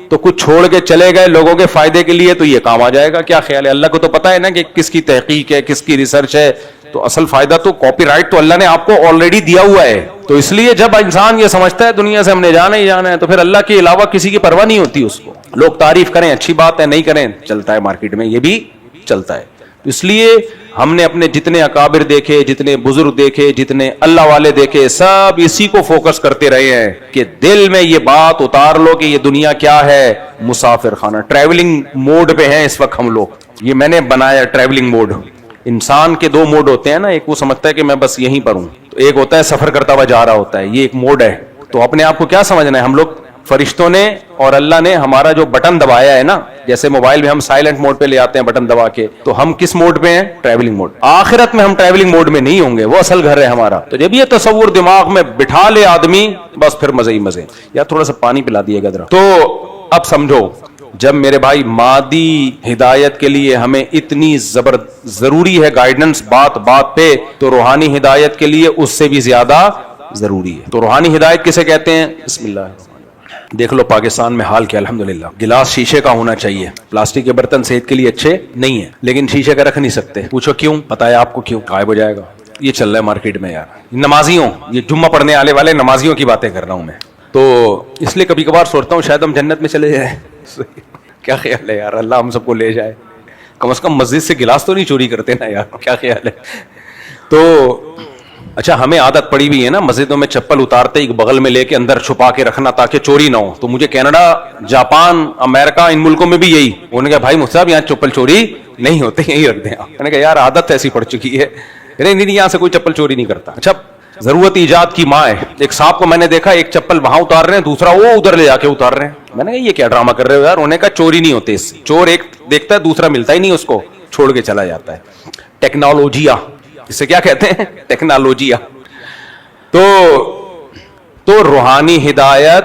تو کچھ چھوڑ کے چلے گئے لوگوں کے فائدے کے لیے تو یہ کام آ جائے گا. کیا خیال ہے؟ اللہ کو تو پتا ہے نا کہ کس کی تحقیق ہے, کس کی ریسرچ ہے. تو اصل فائدہ تو کاپی رائٹ تو اللہ نے آپ کو آلریڈی دیا ہوا ہے. تو اس لیے جب انسان یہ سمجھتا ہے دنیا سے ہم نے جانا ہی جانا ہے, تو پھر اللہ کے علاوہ کسی کی پرواہ نہیں ہوتی اس کو. لوگ تعریف کریں اچھی بات ہے, نہیں کریں چلتا ہے, مارکیٹ میں یہ بھی چلتا ہے. اس لیے ہم نے اپنے جتنے اکابر دیکھے, جتنے بزرگ دیکھے, جتنے اللہ والے دیکھے, سب اسی کو فوکس کرتے رہے ہیں کہ دل میں یہ بات اتار لو کہ یہ دنیا کیا ہے, مسافر خانہ. ٹریولنگ موڈ پہ ہیں اس وقت ہم لوگ. یہ میں نے بنایا ٹریولنگ موڈ. انسان کے دو موڈ ہوتے ہیں نا, ایک وہ سمجھتا ہے کہ میں بس یہیں پر ہوں, تو ایک ہوتا ہے سفر کرتا ہوا جا رہا ہوتا ہے, یہ ایک موڈ ہے. تو اپنے آپ کو کیا سمجھنا ہے, ہم لوگ فرشتوں نے اور اللہ نے ہمارا جو بٹن دبایا ہے نا, جیسے موبائل میں ہم سائلنٹ موڈ پہ لے آتے ہیں بٹن دبا کے, تو ہم کس موڈ پہ ہیں, ٹریولنگ موڈ. آخرت میں ہم ٹریولنگ موڈ میں نہیں ہوں گے, وہ اصل گھر ہے ہمارا. تو جب یہ تصور دماغ میں بٹھا لے آدمی, بس پھر مزے ہی مزے. یا تھوڑا سا پانی پلا دیے گا ذرا. تو اب سمجھو, جب میرے بھائی مادی ہدایت کے لیے ہمیں اتنی ضروری ہے گائیڈنس بات بات پہ, تو روحانی ہدایت کے لیے اس سے بھی زیادہ ضروری ہے. تو روحانی ہدایت کسے کہتے ہیں؟ بسم اللہ. دیکھ لو پاکستان میں حال کیا, الحمدللہ. گلاس شیشے کا ہونا چاہیے, پلاسٹک کے برتن صحت کے لیے اچھے نہیں ہیں, لیکن شیشے کا رکھ نہیں سکتے. پوچھو کیوں, پتا ہے آپ کو کیوں؟ غائب ہو جائے گا. یہ چل رہا ہے مارکیٹ میں یار. نمازیوں, یہ جمعہ پڑھنے آنے والے نمازیوں کی باتیں کر رہا ہوں میں. تو اس لیے کبھی کبھار سوچتا ہوں شاید ہم جنت میں چلے جائیں. کیا خیال ہے یار, اللہ ہم سب کو لے جائے. کم از کم مسجد سے گلاس تو نہیں چوری کرتے نا یار, کیا خیال ہے. تو اچھا, ہمیں عادت پڑی ہوئی ہے نا مسجدوں میں چپل اتارتے ہی بغل میں لے کے اندر چھپا کے رکھنا تاکہ چوری نہ ہو. تو مجھے کینیڈا, جاپان, امریکہ, ان ملکوں میں بھی یہی. انہوں نے کہا بھائی مفتی صاحب یہاں چپل چوری نہیں ہوتے, یہی رکھ دیں آپ. میں نے کہا یار عادت ایسی پڑ چکی ہے, نہیں یہاں سے کوئی چپل چوری نہیں کرتا. اچھا, ضرورت ایجاد کی ماں ہے. ایک صاحب کو میں نے دیکھا, ایک چپل وہاں اتار رہے ہیں, دوسرا وہ ادھر لے جا کے اتار رہے ہیں. میں نے کہا یہ کیا ڈرامہ کر رہے ہو یار. انہوں نے کہا چوری نہیں ہوتے اس سے, چور ایک دیکھتا ہے دوسرا ملتا ہی نہیں اس کو, چھوڑ کے چلا جاتا ہے. ٹیکنالوجیا, اسے کیا کہتے ہیں, ٹیکنالوجیا. تو روحانی ہدایت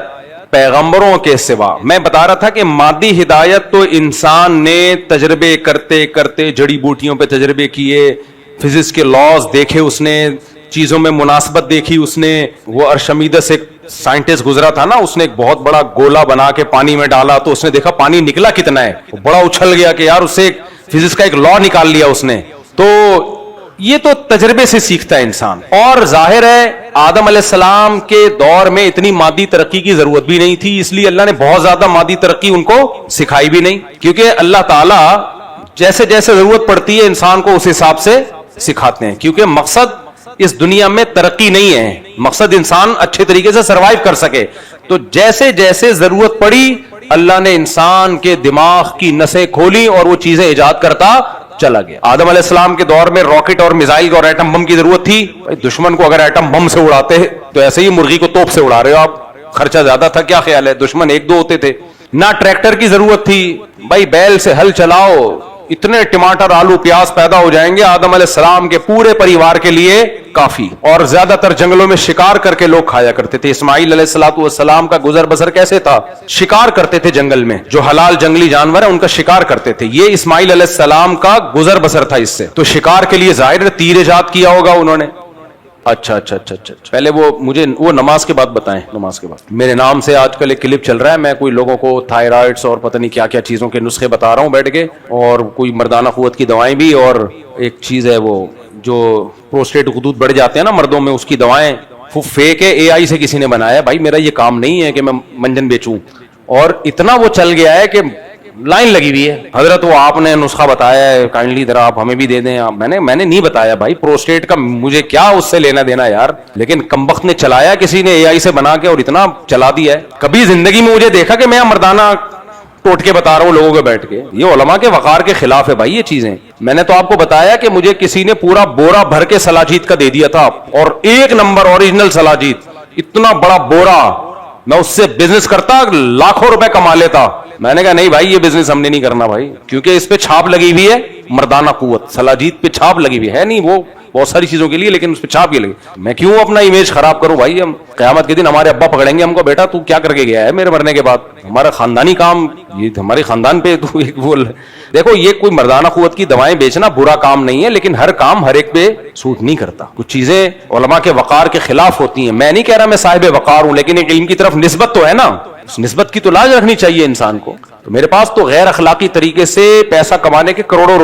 پیغمبروں کے سوا, میں بتا رہا تھا کہ مادی ہدایت تو انسان نے تجربے کرتے کرتے, جڑی بوٹیوں پہ تجربے کیے, فزکس کے لاز دیکھے اس نے, چیزوں میں مناسبت دیکھی اس نے. وہ ارشمیدس ایک سائنٹسٹ گزرا تھا نا, اس نے ایک بہت بڑا گولا بنا کے پانی میں ڈالا, تو اس نے دیکھا پانی نکلا کتنا ہے, وہ بڑا اچھل گیا کہ یار اس سے فزکس کا ایک لا نکال لیا اس نے. تو یہ تو تجربے سے سیکھتا ہے انسان. اور ظاہر ہے آدم علیہ السلام کے دور میں اتنی مادی ترقی کی ضرورت بھی نہیں تھی, اس لیے اللہ نے بہت زیادہ مادی ترقی ان کو سکھائی بھی نہیں, کیونکہ اللہ تعالیٰ جیسے جیسے ضرورت پڑتی ہے انسان کو اس حساب سے سکھاتے ہیں. کیونکہ مقصد اس دنیا میں ترقی نہیں ہے, مقصد انسان اچھے طریقے سے سروائیو کر سکے. تو جیسے جیسے ضرورت پڑی اللہ نے انسان کے دماغ کی نسیں کھولی اور وہ چیزیں ایجاد کرتا چلا گیا. آدم علیہ السلام کے دور میں راکٹ اور میزائل اور ایٹم بم کی ضرورت تھی. دشمن کو اگر ایٹم بم سے اڑاتے تو ایسے ہی مرغی کو توپ سے اڑا رہے ہو آپ, خرچہ زیادہ تھا, کیا خیال ہے, دشمن ایک دو ہوتے تھے. نہ ٹریکٹر کی ضرورت تھی, بھائی بیل سے ہل چلاؤ, اتنے ٹماٹر آلو پیاز پیدا ہو جائیں گے, آدم علیہ السلام کے پورے پریوار کے لیے کافی. اور زیادہ تر جنگلوں میں شکار کر کے لوگ کھایا کرتے تھے. اسماعیل علیہ السلام کا گزر بسر کیسے تھا, شکار کرتے تھے جنگل میں, جو حلال جنگلی جانور ہیں ان کا شکار کرتے تھے. یہ اسماعیل علیہ السلام کا گزر بسر تھا اس سے. تو شکار کے لیے ظاہر تیر ایجاد کیا ہوگا انہوں نے. اچھا, پہلے وہ مجھے وہ نماز کے بعد بتائیں. نماز کے بعد میرے نام سے آج کل ایک کلپ چل رہا ہے, میں کوئی لوگوں کو تھائرائڈس اور پتہ نہیں کیا کیا چیزوں کے نسخے بتا رہا ہوں بیٹھ کے, اور کوئی مردانہ قوت کی دوائیں بھی, اور ایک چیز ہے وہ جو پروسٹیٹ غدود بڑھ جاتے ہیں نا مردوں میں, اس کی دوائیں فیک ہے, اے آئی سے کسی نے بنایا. بھائی میرا یہ کام نہیں ہے کہ میں منجن بیچوں, اور اتنا وہ چل گیا ہے کہ لائن لگی ہوئی ہے. حضرت وہ آپ نے نسخہ بتایا ہے, کائنڈلی ذرا آپ ہمیں بھی دے دیں. میں نے نہیں بتایا بھائی, پروسٹیٹ کا مجھے کیا اس سے لینا دینا یار, لیکن کمبخت نے چلایا کسی نے اے آئی سے بنا کے, اور اتنا چلا دیا ہے. کبھی زندگی میں مجھے دیکھا کہ میں مردانہ ٹوٹ کے بتا رہا ہوں لوگوں کے بیٹھ کے, یہ علماء کے وقار کے خلاف ہے بھائی یہ چیزیں. میں نے تو آپ کو بتایا کہ مجھے کسی نے پورا بورا بھر کے سلاجید کا دے دیا تھا, اور ایک نمبر اوریجنل سلاجید, اتنا بڑا بورا, میں اس سے بزنس کرتا لاکھوں روپے کما لیتا. میں نے کہا نہیں بھائی یہ بزنس ہم نے نہیں کرنا بھائی, کیونکہ اس پہ چھاپ لگی ہوئی ہے مردانہ قوت, سلاجید پہ چھاپ لگی ہوئی ہے نہیں, وہ بہت ساری چیزوں کے لیے, لیکن اس پہ چھاپ یہ لگی. میں کیوں اپنا امیج خراب کروں بھائی, ہم قیامت کے دن ہمارے ابا پکڑیں گے ہم کو, بیٹا تو کیا کر کے گیا ہے میرے مرنے کے بعد, ہمارا خاندانی کام, یہ ہمارے خاندان پہ تو ایک بول. دیکھو یہ کوئی مردانہ قوت کی دوائیں بیچنا برا کام نہیں ہے, لیکن ہر کام ہر ایک پہ سوٹ نہیں کرتا. کچھ چیزیں علماء کے وقار کے خلاف ہوتی ہیں. میں نہیں کہہ رہا میں صاحب وقار ہوں, لیکن ایک علم کی طرف نسبت تو ہے نا, اس نسبت کی تو لاج رکھنی چاہیے انسان کو. تو میرے پاس تو غیر اخلاقی طریقے سے پیسہ کمانے کے کروڑوں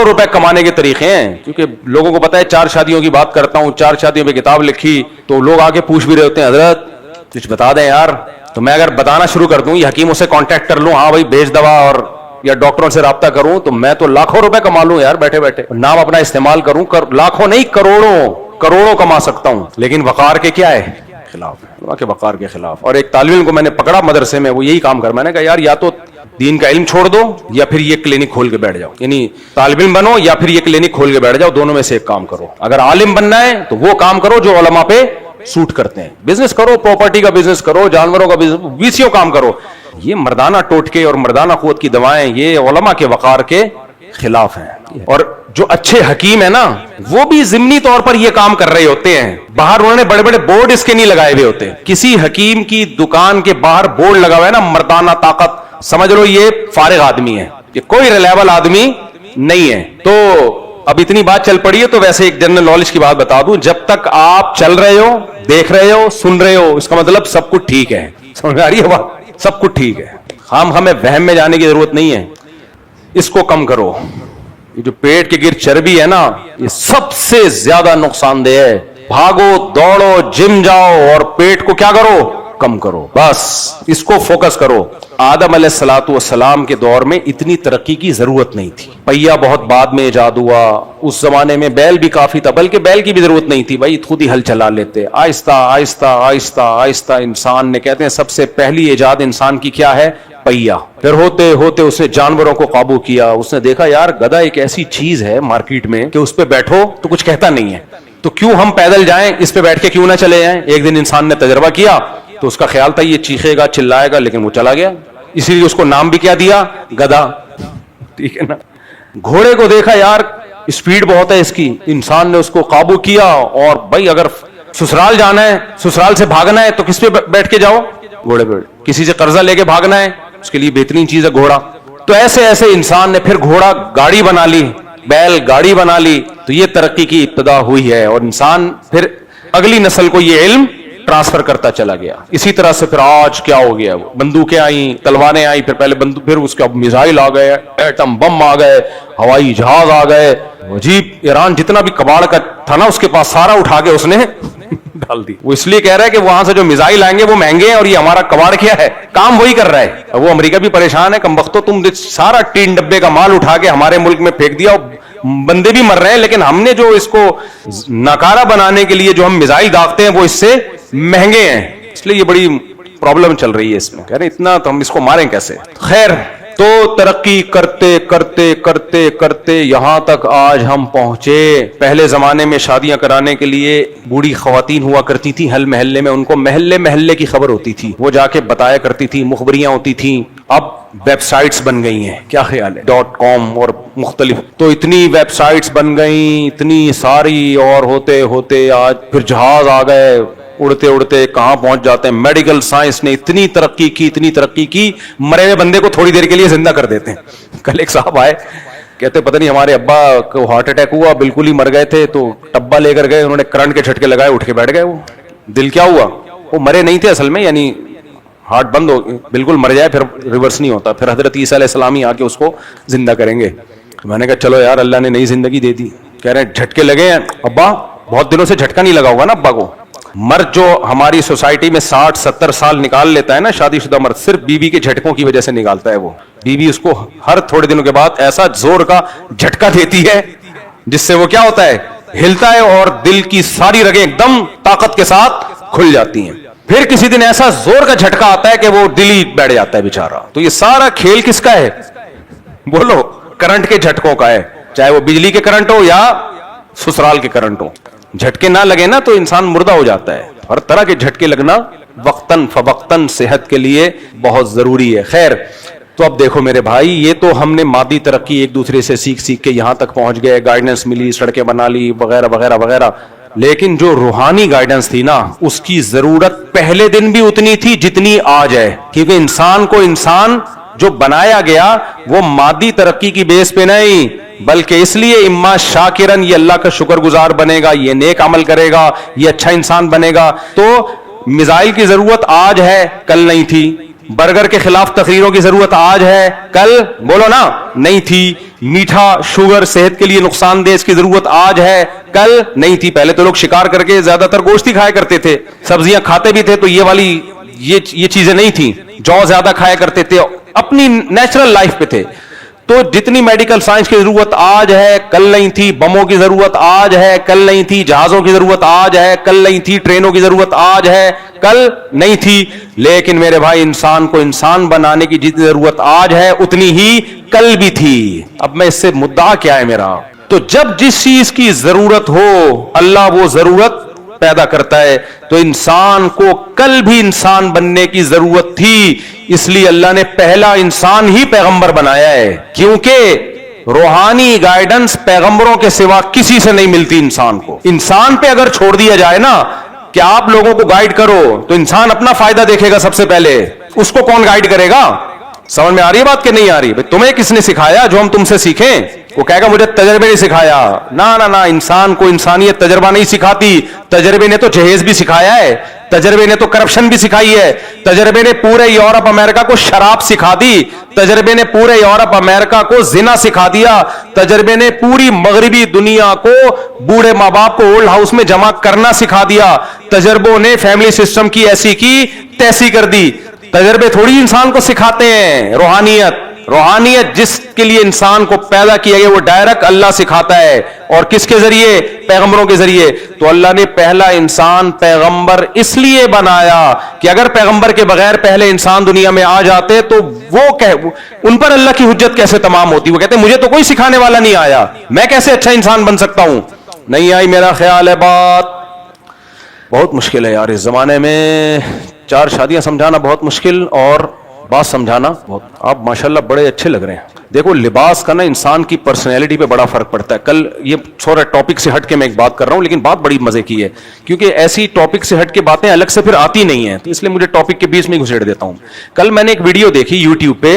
روپے کمانے کے طریقے ہیں, کیونکہ لوگوں کو پتا ہے 4 شادیوں کی بات کرتا ہوں, 4 شادیوں پہ کتاب لکھی, تو لوگ آگے پوچھ بھی رہے ہوتے ہیں حضرت کچھ بتا دیں یار. تو میں اگر بتانا شروع کر دوں, یہ حکیموں سے کانٹیکٹ کر لوں, ہاں بھائی بیچ دوا اور یا ڈاکٹروں سے رابطہ کروں تو میں تو لاکھوں روپے کما لوں یار بیٹھے بیٹھے, نام اپنا استعمال کروں, لاکھوں نہیں کروڑوں کما سکتا ہوں, لیکن وقار کے کیا ہے خلاف ہے, اللہ کے وقار کے خلاف. اور ایک طالب علم کو میں نے پکڑا مدرسے میں, وہ یہی کام کر, میں نے کہا یار یا تو دین کا علم چھوڑ دو یا پھر یہ کلینک کھول کے بیٹھ جاؤ, یعنی طالب علم بنو یا پھر یہ کلینک کھول کے بیٹھ جاؤ, دونوں میں سے ایک کام کرو. اگر عالم بننا ہے تو وہ کام کرو جو علماء پہ سوٹ کرتے ہیں, بزنس کرو, پراپرٹی کا بزنس کرو, جانوروں کا بزنس, ویسیوں کام کرو. یہ مردانہ ٹوٹکے اور مردانہ قوت کی دوائیں یہ علماء کے وقار کے خلاف ہیں. اور جو اچھے حکیم ہیں نا وہ بھی ضمنی طور پر یہ کام کر رہے ہوتے ہیں, باہر انہوں نے بڑے بڑے بورڈ اس کے نہیں لگائے ہوئے ہوتے. کسی حکیم کی دکان کے باہر بورڈ لگا ہوا ہے نا مردانہ طاقت, سمجھ لو یہ فارغ آدمی ہے, یہ کوئی ریلیبل آدمی نہیں ہے. تو اب اتنی بات چل پڑی ہے تو ویسے ایک جنرل نالج کی بات بتا دوں, جب تک آپ چل رہے ہو, دیکھ رہے ہو, سن رہے ہو, اس کا مطلب سب کچھ ٹھیک ہے. سمجھ میں آ رہی ہے بات, سب کچھ ٹھیک ہے. ہمیں وہم میں جانے کی ضرورت نہیں ہے. اس کو کم کرو. یہ جو پیٹ کے گر چربی ہے نا یہ سب سے زیادہ نقصان دہ ہے. بھاگو دوڑو, جم جاؤ اور پیٹ کو کیا کرو, کم کرو, بس اس کو فوکس کرو. آدم علیہ الصلوۃ والسلام کے دور میں اتنی ترقی کی ضرورت نہیں تھی. پہیا بہت بعد میں ایجاد ہوا. اس زمانے میں بیل بھی کافی تھا, بلکہ بیل کی بھی ضرورت نہیں تھی, بھائی خود ہی ہل چلا لیتے. آہستہ آہستہ آہستہ آہستہ انسان نے, کہتے ہیں سب سے پہلی ایجاد انسان کی کیا ہے, پہیا. پھر ہوتے ہوتے اس نے جانوروں کو قابو کیا. اس نے دیکھا یار گدھا ایک ایسی چیز ہے مارکیٹ میں کہ اس پہ بیٹھو تو کچھ کہتا نہیں ہے, تو کیوں ہم پیدل جائیں, اس پہ بیٹھ کے کیوں نہ چلے جائیں. ایک دن انسان نے تجربہ کیا تو اس کا خیال تھا یہ چیخے گا چلائے گا, لیکن وہ چلا گیا. اسی لیے اس کو نام بھی کیا دیا, گدھا. ٹھیک ہے نا. گھوڑے کو دیکھا یار اسپیڈ بہت ہے اس کی, انسان نے اس کو قابو کیا. اور بھائی اگر سسرال جانا ہے, سسرال سے بھاگنا ہے تو کس پہ بیٹھ کے جاؤ, گھوڑے پہ. کسی سے قرضہ لے کے بھاگنا ہے اس کے لیے بہترین چیز ہے گھوڑا. تو ایسے ایسے انسان نے پھر گھوڑا گاڑی بنا لی, بیل گاڑی بنا لی. تو یہ ترقی کی ابتدا ہوئی ہے, اور انسان پھر اگلی نسل کو یہ علم ٹرانسفر کرتا چلا گیا. اسی طرح سے پھر آج کیا ہو گیا, وہ بندوقیں آئیں, تلواریں آئیں, پھر پہلے بندوق, پھر اس کے میزائل آ گئے, ایٹم بم آ گئے, ہوائی جہاز آ گئے. عجیب, ایران جتنا بھی کباڑ کا تھا نا اس کے پاس سارا اٹھا کے اس نے ڈال دی. وہ اس لیے کہہ رہا ہے کہ وہاں سے جو میزائل آئیں گے وہ مہنگے ہیں, اور یہ ہمارا کباڑ کیا ہے, کام وہی کر رہا ہے. وہ امریکہ بھی پریشان ہے, کم وقتوں تم سارا ٹین ڈبے کا مال اٹھا کے ہمارے ملک میں پھینک دیا, بندے بھی مر رہے ہیں, لیکن ہم نے جو اس کو ناکارہ بنانے کے لیے جو ہم میزائل داغتے ہیں وہ اس سے مہنگے ہیں. اس لیے یہ بڑی پرابلم چل رہی ہے اس میں, کہہ رہے اتنا تو ہم اس کو ماریں کیسے. خیر, تو ترقی کرتے کرتے کرتے کرتے یہاں تک آج ہم پہنچے. پہلے زمانے میں شادیاں کرانے کے لیے بوڑھی خواتین ہوا کرتی تھیں ہر محلے میں, ان کو محلے محلے کی خبر ہوتی تھی, وہ جا کے بتایا کرتی تھی, مخبریاں ہوتی تھیں. اب ویب سائٹس بن گئی ہیں, کیا خیال ہے, .com اور مختلف. تو اتنی ویب سائٹس بن گئیں, اتنی ساری, اور ہوتے ہوتے آج پھر جہاز آ گئے, اڑتے اڑتے کہاں پہنچ جاتے ہیں. میڈیکل سائنس نے اتنی ترقی کی, مرے ہوئے بندے کو تھوڑی دیر کے لیے زندہ کر دیتے ہیں. کل ایک صاحب آئے, کہتے پتہ نہیں ہمارے ابا کو ہارٹ اٹیک ہوا, بالکل ہی مر گئے تھے, تو ٹبا لے کر گئے, انہوں نے کرنٹ کے جھٹکے لگائے, اٹھ کے بیٹھ گئے. وہ دل کیا ہوا, وہ مرے نہیں تھے اصل میں, یعنی ہارٹ بند ہو, بالکل مر جائے پھر ریورس نہیں ہوتا, پھر حضرت عیسیٰ علیہ السلام ہی آ کے اس کو زندہ کریں گے. میں نے کہا چلو یار اللہ نے نئی زندگی دے دی. کہہ رہے ہیں جھٹکے لگے ہیں ابا, بہت دنوں سے جھٹکا نہیں لگا ہوگا نا ابا کو. مرد جو ہماری سوسائٹی میں 60-70 سال نکال لیتا ہے نا شادی شدہ مرد, صرف بیوی کے جھٹکوں کی وجہ سے نکالتا ہے. وہ بیوی اس کو ہر تھوڑے دنوں کے بعد ایسا زور کا جھٹکا دیتی ہے جس سے وہ کیا ہوتا ہے, ہلتا ہے, اور دل کی ساری رگیں ایک دم طاقت کے ساتھ کھل جاتی ہیں. پھر کسی دن ایسا زور کا جھٹکا آتا ہے کہ وہ دل ہی بیٹھ جاتا ہے بیچارہ. تو یہ سارا کھیل کس کا ہے, بولو, کرنٹ کے جھٹکوں کا ہے, چاہے وہ بجلی کے کرنٹ ہو یا سسرال کے کرنٹ ہو. جھٹکے نہ لگے نا تو انسان مردہ ہو جاتا ہے. ہر طرح کے جھٹکے لگنا وقتاً فوقتاً صحت کے لیے بہت ضروری ہے. خیر, تو اب دیکھو میرے بھائی, یہ تو ہم نے مادی ترقی ایک دوسرے سے سیکھ کے یہاں تک پہنچ گئے, گائیڈنس ملی, سڑکیں بنا لی, وغیرہ وغیرہ وغیرہ. لیکن جو روحانی گائیڈنس تھی نا اس کی ضرورت پہلے دن بھی اتنی تھی جتنی آج ہے. کیونکہ انسان کو انسان جو بنایا گیا وہ مادی ترقی کی بیس پہ نہیں, بلکہ اس لیے اما شاکرن, یہ اللہ کا شکر گزار بنے گا, یہ نیک عمل کرے گا, یہ اچھا انسان بنے گا. تو میزائل کی ضرورت آج ہے, کل نہیں تھی. برگر کے خلاف تقریروں کی ضرورت آج ہے, کل بولو نا نہیں تھی. میٹھا, شوگر صحت کے لیے نقصان دہ, اس کی ضرورت آج ہے, کل نہیں تھی. پہلے تو لوگ شکار کر کے زیادہ تر گوشت ہی کھایا کرتے تھے, سبزیاں کھاتے بھی تھے, تو یہ والی یہ چیزیں نہیں تھیں. جو زیادہ کھایا کرتے تھے, اپنی نیچرل لائف پہ تھے. تو جتنی میڈیکل سائنس کی ضرورت آج ہے کل نہیں تھی, بموں کی ضرورت آج ہے کل نہیں تھی, جہازوں کی ضرورت آج ہے کل نہیں تھی, ٹرینوں کی ضرورت آج ہے کل نہیں تھی, لیکن میرے بھائی انسان کو انسان بنانے کی جتنی ضرورت آج ہے اتنی ہی کل بھی تھی. اب میں اس سے مدعا کیا ہے میرا, تو جب جس چیز کی ضرورت ہو اللہ وہ ضرورت پیدا کرتا ہے. تو انسان کو کل بھی انسان بننے کی ضرورت تھی, اس لیے اللہ نے پہلا انسان ہی پیغمبر بنایا ہے, کیونکہ روحانی گائیڈنس پیغمبروں کے سوا کسی سے نہیں ملتی انسان کو. انسان پہ اگر چھوڑ دیا جائے نا کہ آپ لوگوں کو گائیڈ کرو, تو انسان اپنا فائدہ دیکھے گا سب سے پہلے, اس کو کون گائیڈ کرے گا؟ سمجھ میں آ رہی ہے بات کہ نہیں آ رہی؟ تمہیں کس نے سکھایا جو ہم تم سے سیکھیں؟ وہ کہے گا مجھے تجربے نے سکھایا. نہ انسان کو انسانیت تجربہ نہیں سکھاتی, تجربے نے تو جہیز بھی سکھایا ہے, تجربے نے تو کرپشن بھی سکھائی ہے, تجربے نے پورے یورپ امریکہ کو شراب سکھا دی, تجربے نے پورے یورپ امریکہ کو زنا سکھا دیا, تجربے نے پوری مغربی دنیا کو بوڑھے ماں باپ کو اولڈ ہاؤس میں جمع کرنا سکھا دیا, تجربوں نے فیملی سسٹم کی ایسی کی تیسی کر دی. تجربے تھوڑی انسان کو سکھاتے ہیں روحانیت جس کے لیے انسان کو پیدا کیا گیا وہ ڈائریکٹ اللہ سکھاتا ہے. اور کس کے ذریعے؟ پیغمبروں کے ذریعے. تو اللہ نے پہلا انسان پیغمبر اس لیے بنایا کہ اگر پیغمبر کے بغیر پہلے انسان دنیا میں آ جاتے تو ان پر اللہ کی حجت کیسے تمام ہوتی؟ وہ کہتے ہیں مجھے تو کوئی سکھانے والا نہیں آیا, میں کیسے اچھا انسان بن سکتا ہوں؟ نہیں آئی میرا خیال ہے بات. بہت مشکل ہے یار اس زمانے میں, 4 شادیاں سمجھانا بہت مشکل اور بات سمجھانا بہت. آپ ماشاءاللہ بڑے اچھے لگ رہے ہیں. دیکھو لباس کا نا انسان کی پرسنالٹی پہ بڑا فرق پڑتا ہے. کل یہ تھوڑا ٹاپک سے ہٹ کے میں ایک بات کر رہا ہوں, لیکن بات بڑی مزے کی ہے کیونکہ ایسی ٹاپک سے ہٹ کے باتیں الگ سے پھر آتی نہیں ہیں, تو اس لیے مجھے ٹاپک کے بیچ میں گھسیڑ دیتا ہوں. کل میں نے ایک ویڈیو دیکھی یوٹیوب پہ,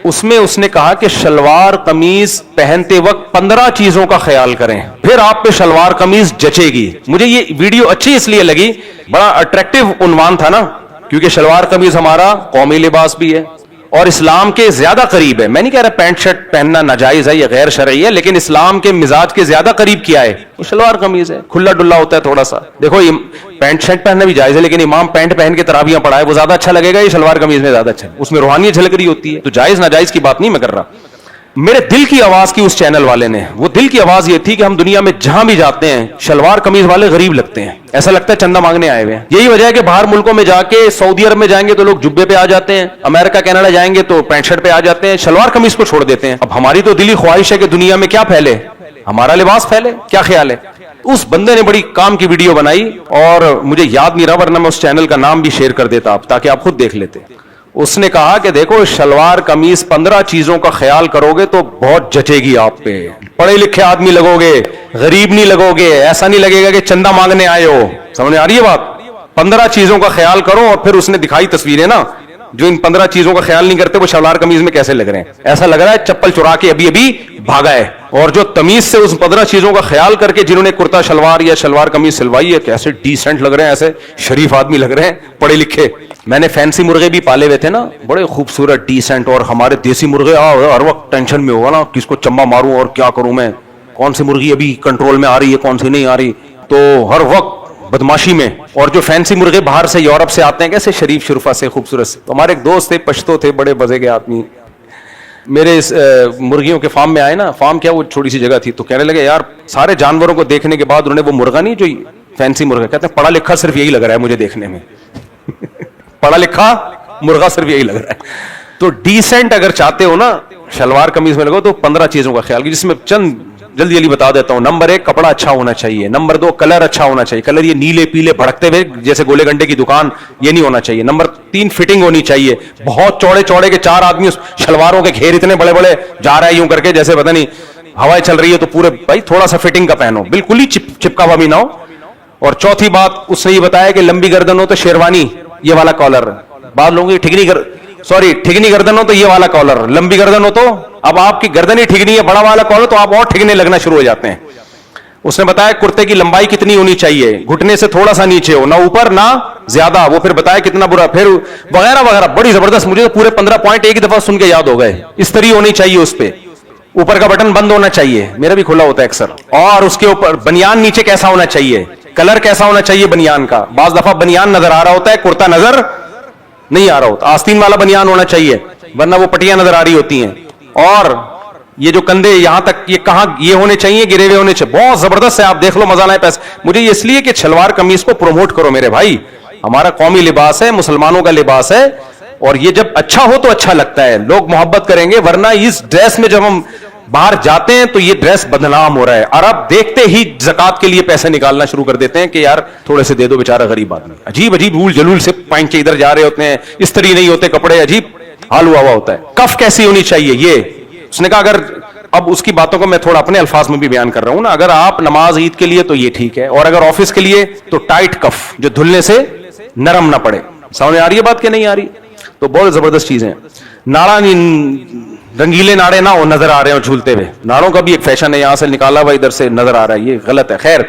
اس میں اس نے کہا کہ شلوار قمیض پہنتے وقت 15 چیزوں کا خیال کریں پھر آپ پہ شلوار قمیض جچے گی. مجھے یہ ویڈیو اچھی اس لیے لگی, بڑا اٹریکٹیو عنوان تھا نا, کیونکہ شلوار قمیض ہمارا قومی لباس بھی ہے اور اسلام کے زیادہ قریب ہے. میں نہیں کہہ رہا پینٹ شرٹ پہننا ناجائز ہے یا غیر شرعی ہے, لیکن اسلام کے مزاج کے زیادہ قریب کیا ہے؟ وہ شلوار قمیض ہے, کھلا ڈلا ہوتا ہے تھوڑا سا. دیکھو پینٹ شرٹ پہننا بھی جائز ہے, لیکن امام پینٹ پہن کے تراویحاں پڑھائے وہ زیادہ اچھا لگے گا, یہ شلوار قمیض میں زیادہ اچھا ہے, اس میں روحانیت جھلک رہی ہوتی ہے. تو جائز ناجائز کی بات نہیں میں کر رہا. میرے دل کی آواز کی اس چینل والے نے, وہ دل کی آواز یہ تھی کہ ہم دنیا میں جہاں بھی جاتے ہیں شلوار قمیض والے غریب لگتے ہیں, ایسا لگتا ہے چندہ مانگنے آئے ہوئے ہیں. یہی وجہ ہے کہ باہر ملکوں میں جا کے سعودی عرب میں جائیں گے تو لوگ جبے پہ آ جاتے ہیں, امریکہ کینیڈا جائیں گے تو پینٹ شرٹ پہ آ جاتے ہیں, شلوار قمیض کو چھوڑ دیتے ہیں. اب ہماری تو دلی خواہش ہے کہ دنیا میں کیا پھیلے, ہمارا لباس پھیلے. کیا خیال ہے؟ اس بندے نے بڑی کام کی ویڈیو بنائی اور مجھے یاد نہیں رہا, ورنہ میں اس چینل کا نام بھی شیئر کر دیتا آپ تاکہ آپ خود دیکھ لیتے. اس نے کہا کہ دیکھو شلوار قمیض 15 چیزوں کا خیال کرو گے تو بہت جچے گی آپ پہ. پڑھے لکھے آدمی لگو گے, غریب نہیں لگو گے, ایسا نہیں لگے گا کہ چندہ مانگنے آئے ہو. سمجھ آ رہی ہے بات؟ 15 چیزوں کا خیال کرو. اور پھر اس نے دکھائی تصویریں نا, جو ان 15 چیزوں کا خیال نہیں کرتے وہ شلوار قمیض میں کیسے لگ رہے ہیں. ایسا لگ رہا ہے چپل چرا کے ابھی ابھی بھاگا ہے. اور جو تمیز سے اس 15 چیزوں کا خیال کر کے جنہوں نے کرتا شلوار یا شلوار قمیض سلوائی ہے, کیسے ڈیسنٹ لگ رہے ہیں, ایسے شریف آدمی لگ رہے ہیں, پڑھے لکھے. میں نے فینسی مرغے بھی پالے ہوئے تھے نا, بڑے خوبصورت ڈیسنٹ. اور ہمارے دیسی مرغے ہر وقت ٹینشن میں ہوگا نا کس کو چمبا ماروں اور کیا کروں میں, کون سی مرغی ابھی کنٹرول میں آ رہی ہے کون سی نہیں آ رہی, تو ہر وقت بدماشی میں. اور جو فینسی مرغے باہر سے یورپ سے آتے ہیں کیسے شریف شرفا سے خوبصورت سے. تو ہمارے ایک دوست تھے پشتو تھے, بڑے مزے کے آدمی, میرے مرغیوں کے فارم میں آئے نا. فارم کیا وہ چھوٹی سی جگہ تھی, تو کہنے لگے یار سارے جانوروں کو دیکھنے کے بعد انہوں نے وہ مرغا نہیں جو فینسی مرغا, کہتے ہیں پڑھا لکھا صرف یہی لگ رہا ہے مجھے دیکھنے میں, پڑھا لکھا مرغا صرف یہی لگ رہا ہے. تو ڈیسنٹ اگر چاہتے ہو نا شلوار قمیض میں لگو تو 15 چیزوں کا خیال, جس میں چند جلدی جلدی بتا دیتا ہوں. نمبر 1 کپڑا اچھا ہونا چاہیے. نمبر 2 کلر اچھا ہونا چاہیے, کلر یہ نیلے پیلے بھڑکتے ہوئے جیسے گولے گنڈے کی دکان یہ نہیں ہونا چاہیے. نمبر 3 فٹنگ ہونی چاہیے, بہت چوڑے چوڑے کے 4 آدمی اس شلواروں کے گھیر اتنے بڑے بڑے جا رہا ہے یوں کر کے جیسے پتہ نہیں ہوائیں چل رہی ہے, تو پورے بھائی تھوڑا سا فٹنگ کا پہنو, بالکل ہی چپکا ہوا بھی نہ ہو. اور چوتھی بات اس نے یہ بتایا کہ لمبی گردن ہو تو شیروانی یہ والا کالر, بعض لوگوں کی ٹھگنی گردن ہو تو یہ والا کالر, لمبی گردن ہو تو اب آپ کی گردن ہی ٹھگنی ہے بڑا والا کالر تو آپ اور ٹھگنے لگنا شروع ہو جاتے ہیں. اس نے بتایا کرتے کی لمبائی کتنی ہونی چاہیے, گھٹنے سے تھوڑا سا نیچے ہو, نہ اوپر نہ زیادہ. وہ پھر بتایا کتنا برا, پھر وغیرہ وغیرہ, بڑی زبردست. مجھے تو پورے 15 پوائنٹ ایک دفعہ سن کے یاد ہو گئے. استری ہونی چاہیے اس پہ, اوپر کا بٹن بند ہونا چاہیے, میرا بھی کھلا ہوتا ہے اکثر. اور اس کے اوپر بنیان نیچے کیسا ہونا چاہیے, کلر کیسا ہونا چاہیے بنیان کا. بعض دفعہ بنیان نظر آ رہا ہوتا ہے, کرتا نظر نہیں آ رہا ہوتا. آستین والا بنیان ہونا چاہیے ورنہ وہ پٹیاں نظر آ رہی ہوتی ہیں. اور یہ جو کندھے یہاں تک یہ کہاں یہ ہونے چاہیے, گرے ہوئے ہونے چاہیے, بہت زبردست ہے, آپ دیکھ لو, مزہ نہ ہے پیسے. مجھے یہ اس لیے کہ شلوار قمیص کو پروموٹ کرو میرے بھائی, ہمارا قومی لباس ہے, مسلمانوں کا لباس ہے, اور یہ جب اچھا ہو تو اچھا لگتا ہے, لوگ محبت کریں گے. ورنہ اس ڈریس میں جب ہم باہر جاتے ہیں تو یہ ڈریس بدنام ہو رہا ہے, اور اب دیکھتے ہی زکات کے لیے پیسے نکالنا شروع کر دیتے ہیں کہ یار تھوڑے سے دے دو بیچارہ غریب آدمی. عجیب عجیب بھول جلول سے پینچے ادھر جا رہے ہوتے ہیں, استری نہیں ہوتے کپڑے, عجیب حال ہوا ہوتا ہے. کف کیسی ہونی چاہیے, یہ اس نے کہا اگر, اب اس کی باتوں کو میں تھوڑا اپنے الفاظ میں بھی بیان کر رہا ہوں نا, اگر آپ نماز عید کے لیے تو یہ ٹھیک ہے, اور اگر آفس کے لیے تو ٹائٹ کف جو دھلنے سے نرم نہ پڑے. سامنے آ رہی ہے بات کہ نہیں آ رہی؟ تو بہت زبردست چیزیں. ناڑا رنگیلے ناڑے نہ ہو نظر آ رہے ہو جھولتے ہوئے, ناڑوں کا بھی ایک فیشن ہے, یہاں سے نکالا ہوا ادھر سے نظر آ رہا ہے, یہ غلط ہے. خیر,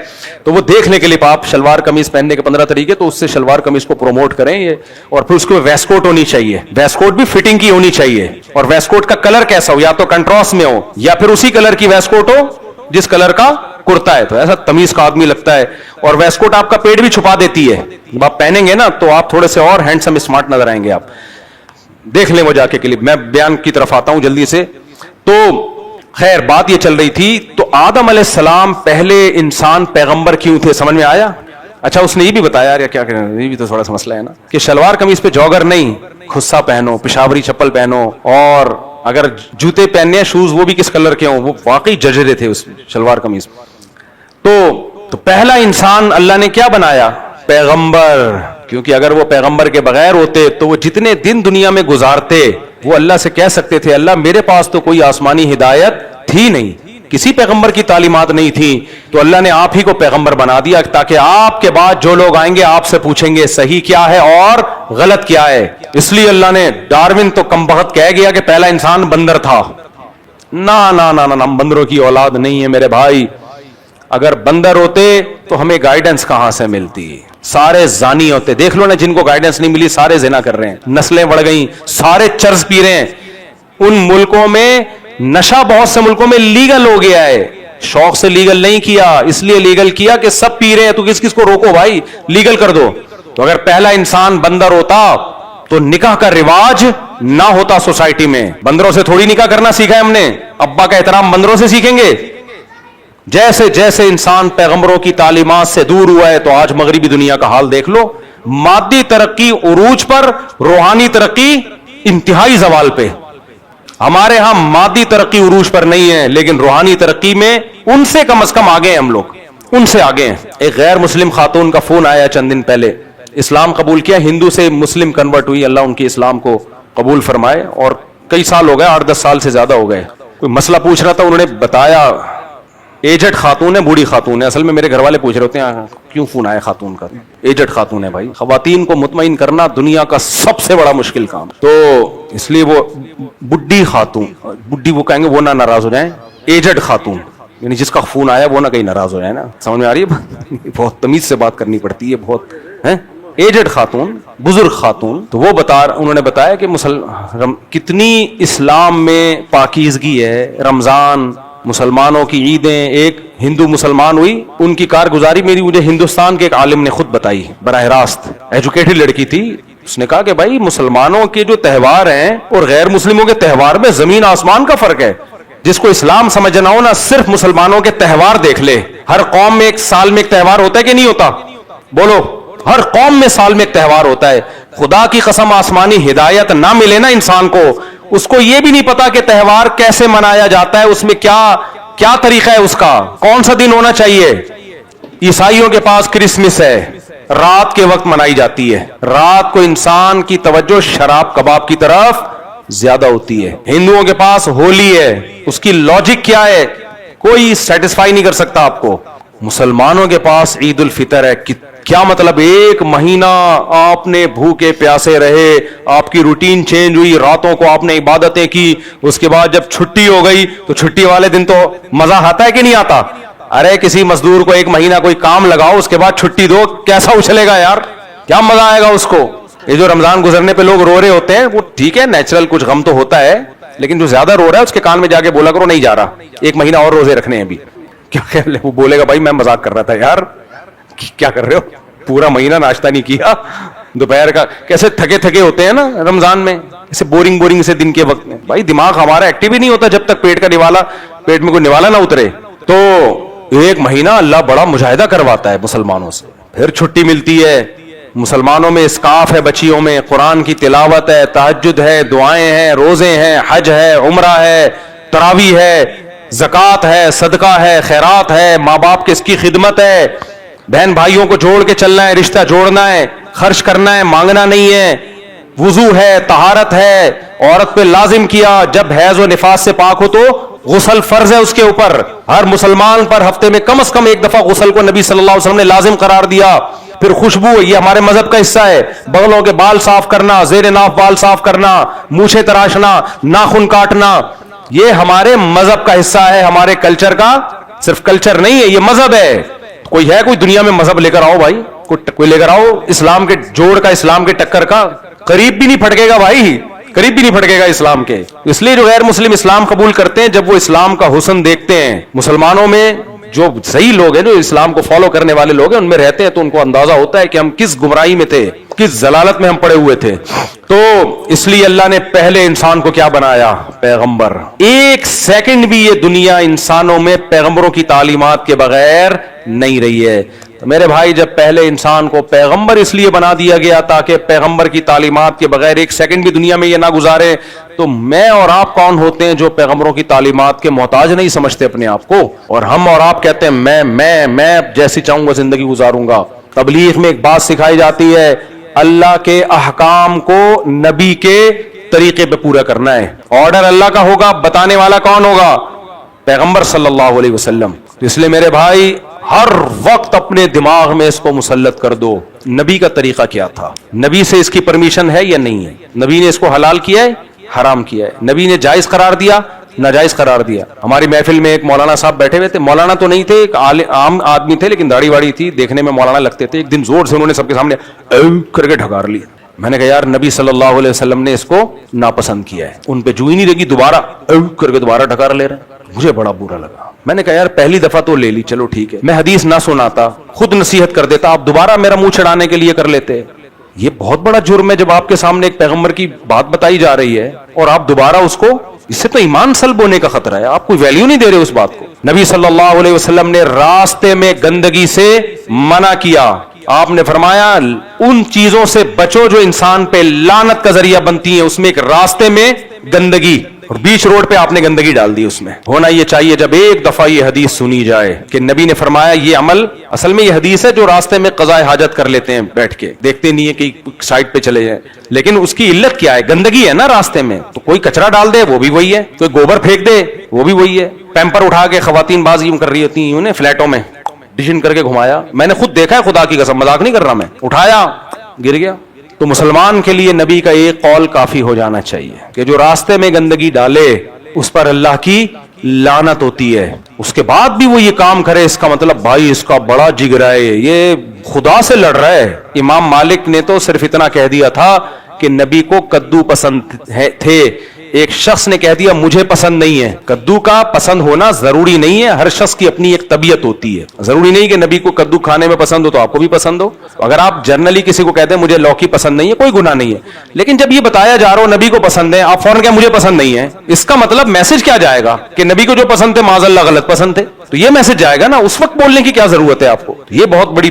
تو وہ دیکھنے کے لیے آپ شلوار قمیص پہننے کے 15 طریقے, تو اس سے شلوار قمیص کو پروموٹ کریں یہ. اور پھر اس کو ویسٹ کوٹ ہونی چاہیے, ویسٹ کوٹ بھی فٹنگ کی ہونی چاہیے, اور ویسٹ کوٹ کا کلر کیسا ہو, یا تو کنٹراسٹ میں ہو یا پھر اسی کلر کی ویسٹ کوٹ ہو جس کلر کا کرتا ہے, تو ایسا تمیز کا آدمی لگتا ہے. اور ویسٹ کوٹ آپ کا پیٹ بھی چھپا دیتی ہے, جب آپ پہنیں گے نا تو آپ تھوڑے سے اور ہینڈسم اسمارٹ نظر آئیں گے. آپ دیکھ لیں وہ جا کے کلپ, میں بیان کی طرف آتا ہوں جلدی سے. تو خیر بات یہ چل رہی تھی, تو آدم علیہ السلام پہلے انسان پیغمبر کیوں تھے, سمجھ میں آیا؟ اچھا اس نے یہ بھی بتایا, یا کیا کریں, یہ بھی تو تھوڑا سا مسئلہ ہے نا, کہ شلوار قمیص پہ جوگر نہیں, خصا پہنو, پشاوری چپل پہنو, اور اگر جوتے پہننے ہیں شوز وہ بھی کس کلر کے ہوں, وہ واقعی ججرے تھے اس شلوار قمیص. تو پہلا انسان اللہ نے کیا بنایا؟ پیغمبر. کیونکہ اگر وہ پیغمبر کے بغیر ہوتے تو وہ جتنے دن دنیا میں گزارتے وہ اللہ سے کہہ سکتے تھے اللہ میرے پاس تو کوئی آسمانی ہدایت تھی نہیں, کسی پیغمبر کی تعلیمات نہیں تھی, تو اللہ نے آپ ہی کو پیغمبر بنا دیا تاکہ آپ کے بعد جو لوگ آئیں گے آپ سے پوچھیں گے صحیح کیا ہے اور غلط کیا ہے. اس لیے اللہ نے, ڈارون تو کم بخت کہہ گیا کہ پہلا انسان بندر تھا. نہ بندروں کی اولاد نہیں ہے میرے بھائی. اگر بندر ہوتے تو ہمیں گائیڈنس کہاں سے ملتی؟ سارے زانی ہوتے, دیکھ لو نا جن کو گائیڈنس نہیں ملی سارے زنا کر رہے ہیں, نسلیں بڑھ گئیں, سارے چرس پی رہے ہیں. ان ملکوں میں نشہ بہت سے ملکوں میں لیگل ہو گیا ہے, شوق سے لیگل نہیں کیا, اس لیے لیگل کیا کہ سب پی رہے ہیں, تو کس کو روکو بھائی, لیگل کر دو. تو اگر پہلا انسان بندر ہوتا تو نکاح کا رواج نہ ہوتا سوسائٹی میں. بندروں سے تھوڑی نکاح کرنا سیکھا ہے ہم نے, ابا کا احترام بندروں سے سیکھیں گے. جیسے جیسے انسان پیغمبروں کی تعلیمات سے دور ہوا ہے, تو آج مغربی دنیا کا حال دیکھ لو, مادی ترقی عروج پر, روحانی ترقی انتہائی زوال پہ. ہمارے ہاں مادی ترقی عروج پر نہیں ہے, لیکن روحانی ترقی میں ان سے کم از کم آگے ہیں ہم لوگ, ان سے آگے ہیں. ایک غیر مسلم خاتون کا فون آیا چند دن پہلے, اسلام قبول کیا, ہندو سے مسلم کنورٹ ہوئی, اللہ ان کے اسلام کو قبول فرمائے, اور کئی سال ہو گئے, 8-10 سال سے زیادہ ہو گئے. کوئی مسئلہ پوچھ رہا تھا, انہوں نے بتایا, ایجٹ خاتون ہے, بوڑھی خاتون ہے. اصل میں میرے گھر والے پوچھ رہے ہوتے ہیں کیوں فون آیا خاتون کا, ایجٹ خاتون ہے. بھائی خواتین کو مطمئن کرنا دنیا کا سب سے بڑا مشکل کام, تو اس لیے وہ بڈھی خاتون, بڈھی وہ کہیں گے وہ نہ ناراض ہو جائیں, ایجٹ خاتون یعنی جس کا فون آیا وہ نہ کہیں ناراض ہو جائے نا, سمجھ میں آ رہی ہے؟ بہت تمیز سے بات کرنی پڑتی ہے, بہت ہے. ایجڈ خاتون, بزرگ خاتون, تو وہ انہوں نے بتایا کہ کتنی اسلام میں پاکیزگی ہے. رمضان, مسلمانوں کی عیدیں, ایک ہندو مسلمان ہوئی, ان کی کارگزاری میری مجھے ہندوستان کے ایک عالم نے خود بتائی, براہ راست, ایجوکیٹڈ لڑکی تھی. اس نے کہا کہ بھائی مسلمانوں کے جو تہوار ہیں اور غیر مسلموں کے تہوار میں زمین آسمان کا فرق ہے. جس کو اسلام سمجھنا ہو نا, صرف مسلمانوں کے تہوار دیکھ لے. ہر قوم میں ایک سال میں ایک تہوار ہوتا ہے کہ نہیں ہوتا؟ بولو, ہر قوم میں سال میں ایک تہوار ہوتا ہے. خدا کی قسم آسمانی ہدایت نہ ملے نا انسان کو, اس کو یہ بھی نہیں پتا کہ تہوار کیسے منایا جاتا ہے, اس میں کیا طریقہ ہے, اس کا کون سا دن ہونا چاہیے. عیسائیوں کے پاس کرسمس ہے, رات کے وقت منائی جاتی ہے. رات کو انسان کی توجہ شراب کباب کی طرف زیادہ ہوتی ہے. ہندوؤں کے پاس ہولی ہے, اس کی لاجک کیا ہے کوئی سیٹسفائی نہیں کر سکتا آپ کو. مسلمانوں کے پاس عید الفطر ہے. کیا مطلب, ایک مہینہ آپ نے بھوکے پیاسے رہے, آپ کی روٹین چینج ہوئی, راتوں کو آپ نے عبادتیں کی, اس کے بعد جب چھٹی ہو گئی تو چھٹی والے دن تو مزہ آتا ہے کہ نہیں آتا؟ ارے کسی مزدور کو ایک مہینہ کوئی کام لگاؤ, اس کے بعد چھٹی دو, کیسا اچھلے گا یار, کیا مزہ آئے گا اس کو. یہ جو رمضان گزرنے پہ لوگ رو رہے ہوتے ہیں وہ ٹھیک ہے, نیچرل کچھ غم تو ہوتا ہے, لیکن جو زیادہ رو رہا ہے اس کے کان میں جا کے بولا کرو نہیں جا رہا, ایک مہینہ اور روزے رکھنے ہیں ابھی. کیا کہہ لے, وہ بولے گا بھائی میں مذاق کر رہا تھا یار, کیا کر رہے ہو, پورا مہینہ ناشتہ نہیں کیا, دوپہر کا کیسے تھکے ہوتے ہیں نا رمضان میں. اسے بورنگ سے دن کے وقت میں. بھائی دماغ ہمارا ایکٹیو ہی نہیں ہوتا جب تک پیٹ میں کوئی نوالا نہ اترے. تو ایک مہینہ اللہ بڑا مجاہدہ کرواتا ہے مسلمانوں سے, پھر چھٹی ملتی ہے. مسلمانوں میں اسکاف ہے, بچیوں میں قرآن کی تلاوت ہے, تہجد ہے, دعائیں ہیں, روزے ہیں, حج ہے, عمرہ ہے, تراویح ہے, زکوٰۃ ہے, صدقہ ہے, خیرات ہے, ماں باپ کی اس کی خدمت ہے, بہن بھائیوں کو جوڑ کے چلنا ہے, رشتہ جوڑنا ہے, خرچ کرنا ہے, مانگنا نہیں ہے, وضو ہے, طہارت ہے. عورت پہ لازم کیا جب حیض و نفاس سے پاک ہو تو غسل فرض ہے اس کے اوپر. ہر مسلمان پر ہفتے میں کم از کم ایک دفعہ غسل کو نبی صلی اللہ علیہ وسلم نے لازم قرار دیا. پھر خوشبو, یہ ہمارے مذہب کا حصہ ہے. بغلوں کے بال صاف کرنا, زیر ناف بال صاف کرنا, مونچھیں تراشنا, ناخن کاٹنا, یہ ہمارے مذہب کا حصہ ہے, ہمارے کلچر کا. صرف کلچر نہیں ہے, یہ مذہب ہے. کوئی ہے کوئی دنیا میں مذہب لے کر آؤ بھائی, کوئی لے کر آؤ اسلام کے جوڑ کا, اسلام کے ٹکر کا. قریب بھی نہیں پھٹکے گا بھائی, قریب بھی نہیں پھٹکے گا اسلام کے. اس لیے جو غیر مسلم اسلام قبول کرتے ہیں, جب وہ اسلام کا حسن دیکھتے ہیں, مسلمانوں میں جو صحیح لوگ ہیں, جو اسلام کو فالو کرنے والے لوگ ہیں, ان میں رہتے ہیں, تو ان کو اندازہ ہوتا ہے کہ ہم کس گمراہی میں تھے, کس ضلالت میں ہم پڑے ہوئے تھے. تو اس لیے اللہ نے پہلے انسان کو کیا بنایا؟ پیغمبر. ایک سیکنڈ بھی یہ دنیا انسانوں میں پیغمبروں کی تعلیمات کے بغیر نہیں رہی ہے. تو میرے بھائی, جب پہلے انسان کو پیغمبر اس لیے بنا دیا گیا تاکہ پیغمبر کی تعلیمات کے بغیر ایک سیکنڈ بھی دنیا میں یہ نہ گزارے, تو میں اور آپ کون ہوتے ہیں جو پیغمبروں کی تعلیمات کے محتاج نہیں سمجھتے اپنے آپ کو, اور ہم اور آپ کہتے ہیں میں جیسی چاہوں گا زندگی گزاروں گا. تبلیغ میں ایک بات سکھائی جاتی ہے, اللہ کے احکام کو نبی کے طریقے پہ پورا کرنا ہے. آرڈر اللہ کا ہوگا, بتانے والا کون ہوگا؟ پیغمبر صلی اللہ علیہ وسلم. اس لیے میرے بھائی, ہر وقت اپنے دماغ میں اس کو مسلط کر دو, نبی کا طریقہ کیا تھا, نبی سے اس کی پرمیشن ہے یا نہیں ہے, نبی نے اس کو حلال کیا ہے, حرام کیا ہے, نبی نے جائز قرار دیا, ناجائز قرار دیا. ہماری محفل میں ایک مولانا صاحب بیٹھے ہوئے تھے, مولانا تو نہیں تھے, ایک عام آدمی تھے, لیکن داڑھی واڑی تھی, دیکھنے میں مولانا لگتے تھے. ایک دن زور سے انہوں نے سب کے سامنے کر کے ڈھکار لیا. میں نے کہا یار, نبی صلی اللہ علیہ وسلم نے اس کو ناپسند کیا ہے, ان پہ جو ہی نہیں لگی, دوبارہ کر کے دوبارہ ڈھکار لے رہے ہیں. مجھے بڑا برا لگا. میں نے کہا یار, پہلی دفعہ تو لے لی, چلو ٹھیک ہے, میں حدیث نہ سناتا, خود نصیحت کر دیتا, آپ دوبارہ میرا منہ چڑھانے کے لیے کر لیتے. یہ بہت بڑا جرم ہے جب آپ کے سامنے ایک پیغمبر کی بات بتائی جا رہی ہے اور آپ دوبارہ اس کو, اس سے تو ایمان سلب ہونے کا خطرہ ہے, آپ کوئی ویلیو نہیں دے رہے اس بات کو. نبی صلی اللہ علیہ وسلم نے راستے میں گندگی سے منع کیا. آپ نے فرمایا ان چیزوں سے بچو جو انسان پہ لعنت کا ذریعہ بنتی ہیں, اس میں ایک راستے میں گندگی, اور بیچ روڈ پہ آپ نے گندگی ڈال دی. اس میں ہونا یہ چاہیے جب ایک دفعہ یہ حدیث سنی جائے کہ نبی نے فرمایا یہ عمل, اصل میں یہ حدیث ہے جو راستے میں قضاء حاجت کر لیتے ہیں بیٹھ کے, دیکھتے نہیں ہے کہ سائڈ پہ چلے جائیں, لیکن اس کی علت کیا ہے؟ گندگی ہے نا راستے میں. تو کوئی کچرا ڈال دے وہ بھی وہی ہے, کوئی گوبر پھینک دے وہ بھی وہی ہے. پیمپر اٹھا کے خواتین باز یوں کر رہی ہوتی ہیں فلیٹوں میں, ڈیشن کر کے گھمایا, میں نے خود دیکھا ہے, خدا کی قسم مذاق نہیں کر رہا میں, اٹھایا گر گیا. تو مسلمان کے لیے نبی کا ایک قول کافی ہو جانا چاہیے کہ جو راستے میں گندگی ڈالے اس پر اللہ کی لعنت ہوتی ہے. اس کے بعد بھی وہ یہ کام کرے, اس کا مطلب بھائی اس کا بڑا جگر ہے, یہ خدا سے لڑ رہا ہے. امام مالک نے تو صرف اتنا کہہ دیا تھا کہ نبی کو کدو پسند تھے, ایک شخص نے کہہ دیا مجھے پسند نہیں ہے. کدو کا پسند ہونا ضروری نہیں ہے, ہر شخص کی اپنی ایک طبیعت ہوتی ہے. ضروری نہیں کہ نبی کو کدو کھانے میں پسند ہو تو آپ کو بھی پسند ہو. اگر آپ جنرلی کسی کو کہتے ہیں مجھے لوکی پسند نہیں ہے, کوئی گناہ نہیں ہے, لیکن جب یہ بتایا جا رہا ہو نبی کو پسند ہے, آپ فوراً کہیں مجھے پسند نہیں ہے, اس کا مطلب میسج کیا جائے گا کہ نبی کو جو پسند تھے معاذ اللہ غلط پسند تھے, تو یہ میسج جائے گا نا. اس وقت بولنے کی کیا ضرورت ہے آپ کو؟ یہ بہت بڑی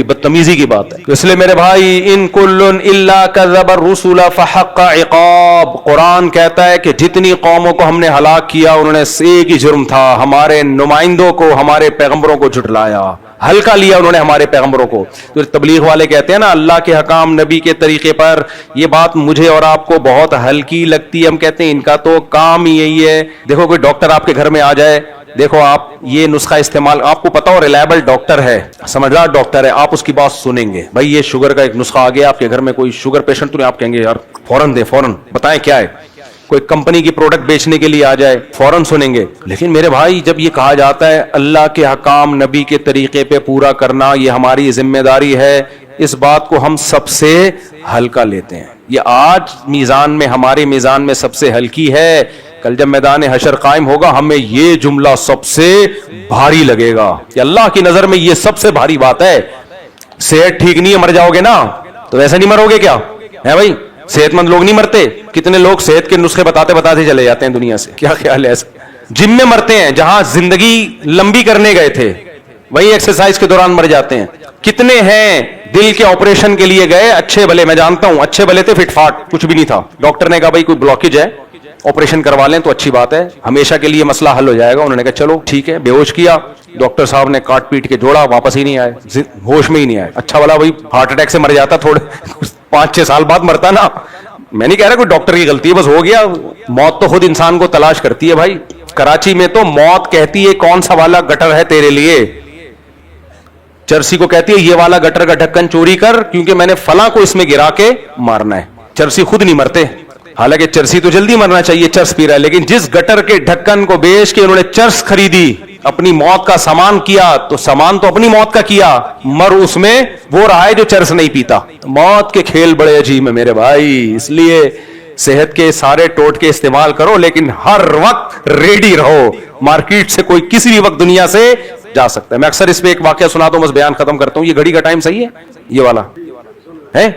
بدتمیزی کی بات ہے. اس لیے میرے بھائی, ان کل الا کذب الرسل فحق عقاب, قرآن کہتا ہے کہ جتنی قوموں کو ہم نے ہلاک کیا انہوں نے ایک ہی جرم تھا, ہمارے نمائندوں کو, ہمارے پیغمبروں کو جھٹلایا, ہلکا لیا انہوں نے ہمارے پیغمبروں کو. تو تبلیغ والے کہتے ہیں نا اللہ کے حکام نبی کے طریقے پر, یہ بات مجھے اور آپ کو بہت ہلکی لگتی ہے. ہم کہتے ہیں ان کا تو کام ہی یہی ہے. دیکھو کوئی ڈاکٹر آپ کے گھر میں آ جائے, دیکھو آپ یہ نسخہ استعمال, آپ کو پتا ہو ریلائبل ڈاکٹر ہے, سمجھدار ڈاکٹر ہے, آپ اس کی بات سنیں گے. بھائی یہ شوگر کا ایک نسخہ آ گیا آپ کے گھر میں, کوئی شوگر پیشنٹ تو نہیں, آپ کہیں گے یار فوراً دے, فوراً بتائیں کیا ہے. کوئی کمپنی کی پروڈکٹ بیچنے کے لیے آ جائے, فوراً سنیں گے. لیکن میرے بھائی جب یہ کہا جاتا ہے اللہ کے حکام نبی کے طریقے پہ پورا کرنا یہ ہماری ذمہ داری ہے, اس بات کو ہم سب سے ہلکا لیتے ہیں. یہ آج میزان میں, ہمارے میزان میں سب سے ہلکی ہے. کل جب میدان حشر قائم ہوگا ہمیں یہ جملہ سب سے بھاری لگے گا کہ اللہ کی نظر میں یہ سب سے بھاری بات ہے. صحت ٹھیک نہیں ہے, مر جاؤ گے نا, تو ویسے نہیں مرو گے کیا ہے بھائی؟ صحت مند لوگ نہیں مرتے؟ کتنے لوگ صحت کے نسخے بتاتے بتاتے چلے جاتے ہیں دنیا سے. کیا خیال ہے ایسا؟ جم میں مرتے ہیں، جہاں زندگی لمبی کرنے گئے تھے وہی ایکسرسائز کے دوران مر جاتے ہیں. کتنے ہیں دل کے آپریشن کے لیے گئے، اچھے بھلے، میں جانتا ہوں اچھے بھلے تھے، فٹ فاٹ، کچھ بھی نہیں تھا، ڈاکٹر نے کہا بھائی کوئی بلاکیج ہے آپریشن کروا لیں تو اچھی بات ہے، ہمیشہ کے لیے مسئلہ حل ہو جائے گا. انہوں نے کہا چلو ٹھیک ہے، بے ہوش کیا، ڈاکٹر صاحب نے کاٹ پیٹ کے جوڑا، واپس ہی نہیں آئے، ہوش میں ہی نہیں آئے. اچھا والا بھائی ہارٹ اٹیک سے مر جاتا تھوڑے 5-6 سال بعد مرتا نا. میں نہیں کہہ رہا کوئی ڈاکٹر کی غلطی ہے، بس ہو گیا. موت تو خود انسان کو تلاش کرتی ہے بھائی. کراچی میں تو موت کہتی ہے کون سا والا گٹر ہے تیرے لیے، چرسی کو کہتی ہے یہ والا گٹر کا ڈھکن چوری کر کیونکہ میں نے فلاں کو اس میں گرا کے مارنا ہے. چرسی خود نہیں مرتے، حالانکہ چرسی تو جلدی مرنا چاہیے، چرس پی رہا ہے، لیکن جس گٹر کے ڈھکن کو بیچ کے انہوں نے چرس خریدی، اپنی موت کا سامان کیا، تو سامان تو اپنی موت کا کیا، مر اس میں وہ رہا ہے جو چرس نہیں پیتا. موت کے کھیل بڑے عجیب ہیں میرے بھائی، اس لیے صحت کے سارے ٹوٹکے استعمال کرو لیکن ہر وقت ریڈی رہو. مارکیٹ سے کوئی کسی بھی وقت دنیا سے جا سکتا ہے. میں اکثر اس پہ ایک واقعہ سناتا ہوں، بس بیان ختم کرتا ہوں. یہ گھڑی کا ٹائم صحیح ہے یہ والا ہے؟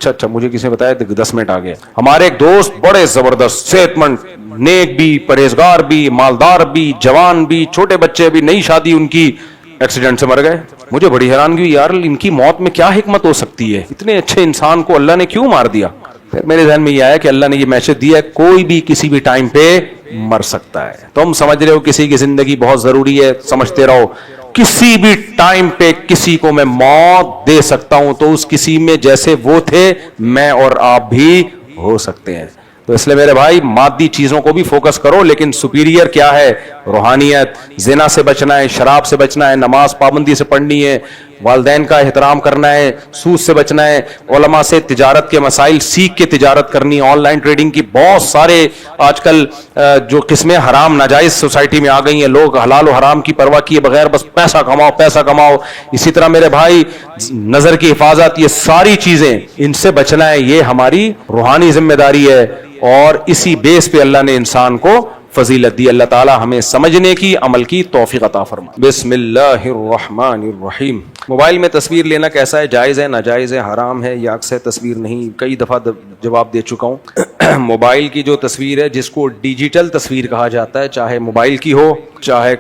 اچھا مجھے کسی نے بتایا 10 منٹ آ گیا. ہمارے ایک دوست بڑے زبردست صحت مند، نیک بھی، پرہیزگار بھی، مالدار بھی، جوان بھی، چھوٹے بچے بھی، نئی شادی ان کی، ایکسیڈنٹ سے مر گئے. مجھے بڑی حیرانگی ہوئی، یار ان کی موت میں کیا حکمت ہو سکتی ہے، اتنے اچھے انسان کو اللہ نے کیوں مار دیا؟ پھر میرے ذہن میں یہ آیا کہ اللہ نے یہ میسج دیا ہے کوئی بھی کسی بھی ٹائم پہ مر سکتا ہے. تم سمجھ رہے ہو کسی کی زندگی بہت ضروری ہے، سمجھتے رہو. کسی بھی ٹائم پہ کسی کو میں موت دے سکتا ہوں، تو اس کسی میں جیسے وہ تھے میں اور آپ بھی ہو سکتے ہیں. تو اس لیے میرے بھائی مادی چیزوں کو بھی فوکس کرو، لیکن سپیریئر کیا ہے؟ روحانیت. زنا سے بچنا ہے، شراب سے بچنا ہے، نماز پابندی سے پڑھنی ہے، والدین کا احترام کرنا ہے، سود سے بچنا ہے، علماء سے تجارت کے مسائل سیکھ کے تجارت کرنی ہے. آن لائن ٹریڈنگ کی بہت سارے آج کل جو قسمیں حرام ناجائز سوسائٹی میں آ گئی ہیں، لوگ حلال و حرام کی پرواہ کیے بغیر بس پیسہ کماؤ پیسہ کماؤ. اسی طرح میرے بھائی نظر کی حفاظت، یہ ساری چیزیں ان سے بچنا ہے، یہ ہماری روحانی ذمہ داری ہے. اور اسی بیس پہ اللہ نے انسان کو فضیلت دی. اللہ تعالی ہمیں سمجھنے کی، عمل کی توفیق عطا فرمائے. بسم اللہ الرحمن الرحیم. موبائل میں تصویر لینا کیسا ہے؟ جائز ہے، ناجائز ہے، حرام ہے یا عکس ہے تصویر نہیں؟ کئی دفعہ جواب دے چکا ہوں. موبائل کی جو تصویر ہے جس کو ڈیجیٹل تصویر کہا جاتا ہے، چاہے موبائل کی ہو چاہے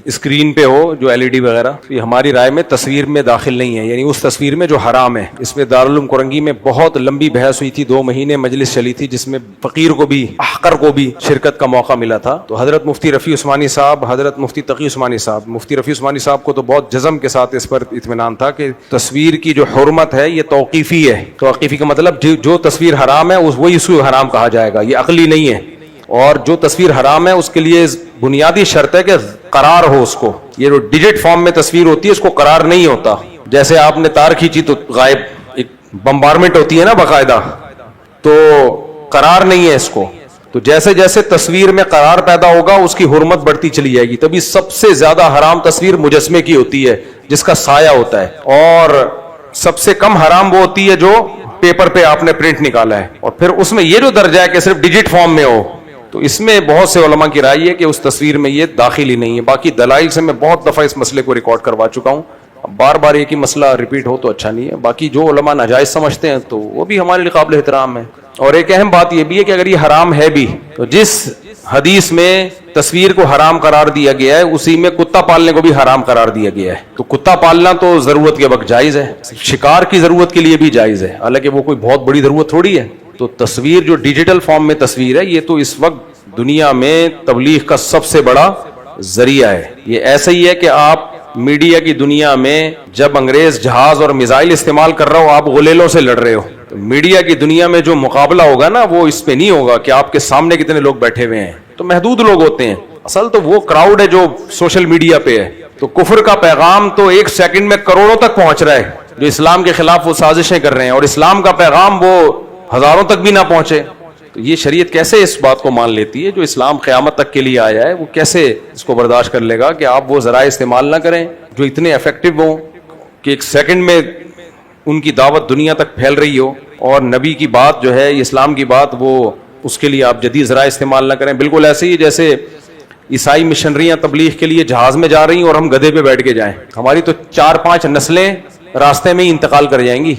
اسکرین پہ ہو جو LED وغیرہ، یہ ہماری رائے میں تصویر میں داخل نہیں ہے، یعنی اس تصویر میں جو حرام ہے. اس میں دارالعلوم کرنگی میں بہت لمبی بحث ہوئی تھی، 2 مہینے مجلس چلی تھی جس میں فقیر کو بھی احقر کو بھی شرکت کا موقع ملا تھا. تو حضرت مفتی رفیع عثمانی صاحب، حضرت مفتی تقی عثمانی صاحب، مفتی رفیع عثمانی صاحب کو تو بہت جزم کے ساتھ اس پر اطمینان تھا کہ تصویر کی جو حرمت ہے یہ توقیفی ہے. توقیفی کا مطلب جو تصویر حرام ہے وہی اس کو حرام کہا جائے گا، یہ عقلی نہیں ہے. اور جو تصویر حرام ہے اس کے لیے بنیادی شرط ہے کہ قرار ہو اس کو. یہ جو ڈیجٹ فارم میں تصویر ہوتی ہے اس کو قرار نہیں ہوتا. جیسے آپ نے تار کھینچی تو غائب، ایک بمبارمنٹ ہوتی ہے نا باقاعدہ، تو قرار نہیں ہے اس کو. تو جیسے جیسے تصویر میں قرار پیدا ہوگا اس کی حرمت بڑھتی چلی جائے گی. تبھی سب سے زیادہ حرام تصویر مجسمے کی ہوتی ہے جس کا سایہ ہوتا ہے، اور سب سے کم حرام وہ ہوتی ہے جو پیپر پہ آپ نے پرنٹ نکالا ہے. اور پھر اس میں یہ جو درجہ ہے کہ صرف ڈیجٹ فارم میں ہو، تو اس میں بہت سے علماء کی رائے ہے کہ اس تصویر میں یہ داخل ہی نہیں ہے. باقی دلائل سے میں بہت دفعہ اس مسئلے کو ریکارڈ کروا چکا ہوں، بار بار ایک ہی مسئلہ ریپیٹ ہو تو اچھا نہیں ہے. باقی جو علماء ناجائز سمجھتے ہیں تو وہ بھی ہمارے لیے قابل احترام ہے. اور ایک اہم بات یہ بھی ہے کہ اگر یہ حرام ہے بھی تو جس حدیث میں تصویر کو حرام قرار دیا گیا ہے اسی میں کتا پالنے کو بھی حرام قرار دیا گیا ہے. تو کتا پالنا تو ضرورت کے وقت جائز ہے، شکار کی ضرورت کے لیے بھی جائز ہے، حالانکہ وہ کوئی بہت بڑی ضرورت تھوڑی ہے. تو تصویر جو ڈیجیٹل فارم میں تصویر ہے یہ تو اس وقت دنیا میں تبلیغ کا سب سے بڑا ذریعہ ہے. یہ ایسا ہی ہے کہ آپ میڈیا کی دنیا میں جب انگریز جہاز اور میزائل استعمال کر رہا ہو آپ غلیلوں سے لڑ رہے ہو، تو میڈیا کی دنیا میں جو مقابلہ ہوگا نا وہ اس پہ نہیں ہوگا کہ آپ کے سامنے کتنے لوگ بیٹھے ہوئے ہیں. تو محدود لوگ ہوتے ہیں، اصل تو وہ کراؤڈ ہے جو سوشل میڈیا پہ ہے. تو کفر کا پیغام تو 1 سیکنڈ میں کروڑوں تک پہنچ رہا ہے، جو اسلام کے خلاف وہ سازشیں کر رہے ہیں، اور اسلام کا پیغام وہ ہزاروں تک بھی نہ پہنچے. تو یہ شریعت کیسے اس بات کو مان لیتی ہے؟ جو اسلام قیامت تک کے لیے آیا ہے وہ کیسے اس کو برداشت کر لے گا کہ آپ وہ ذرائع استعمال نہ کریں جو اتنے افیکٹو ہوں کہ 1 سیکنڈ میں ان کی دعوت دنیا تک پھیل رہی ہو، اور نبی کی بات جو ہے اسلام کی بات وہ اس کے لیے آپ جدید ذرائع استعمال نہ کریں. بالکل ایسے ہی جیسے عیسائی مشنریاں تبلیغ کے لیے جہاز میں جا رہی ہیں اور ہم گدھے پہ بیٹھ کے جائیں، ہماری تو 4-5 نسلیں راستے میں ہی انتقال کر جائیں گی.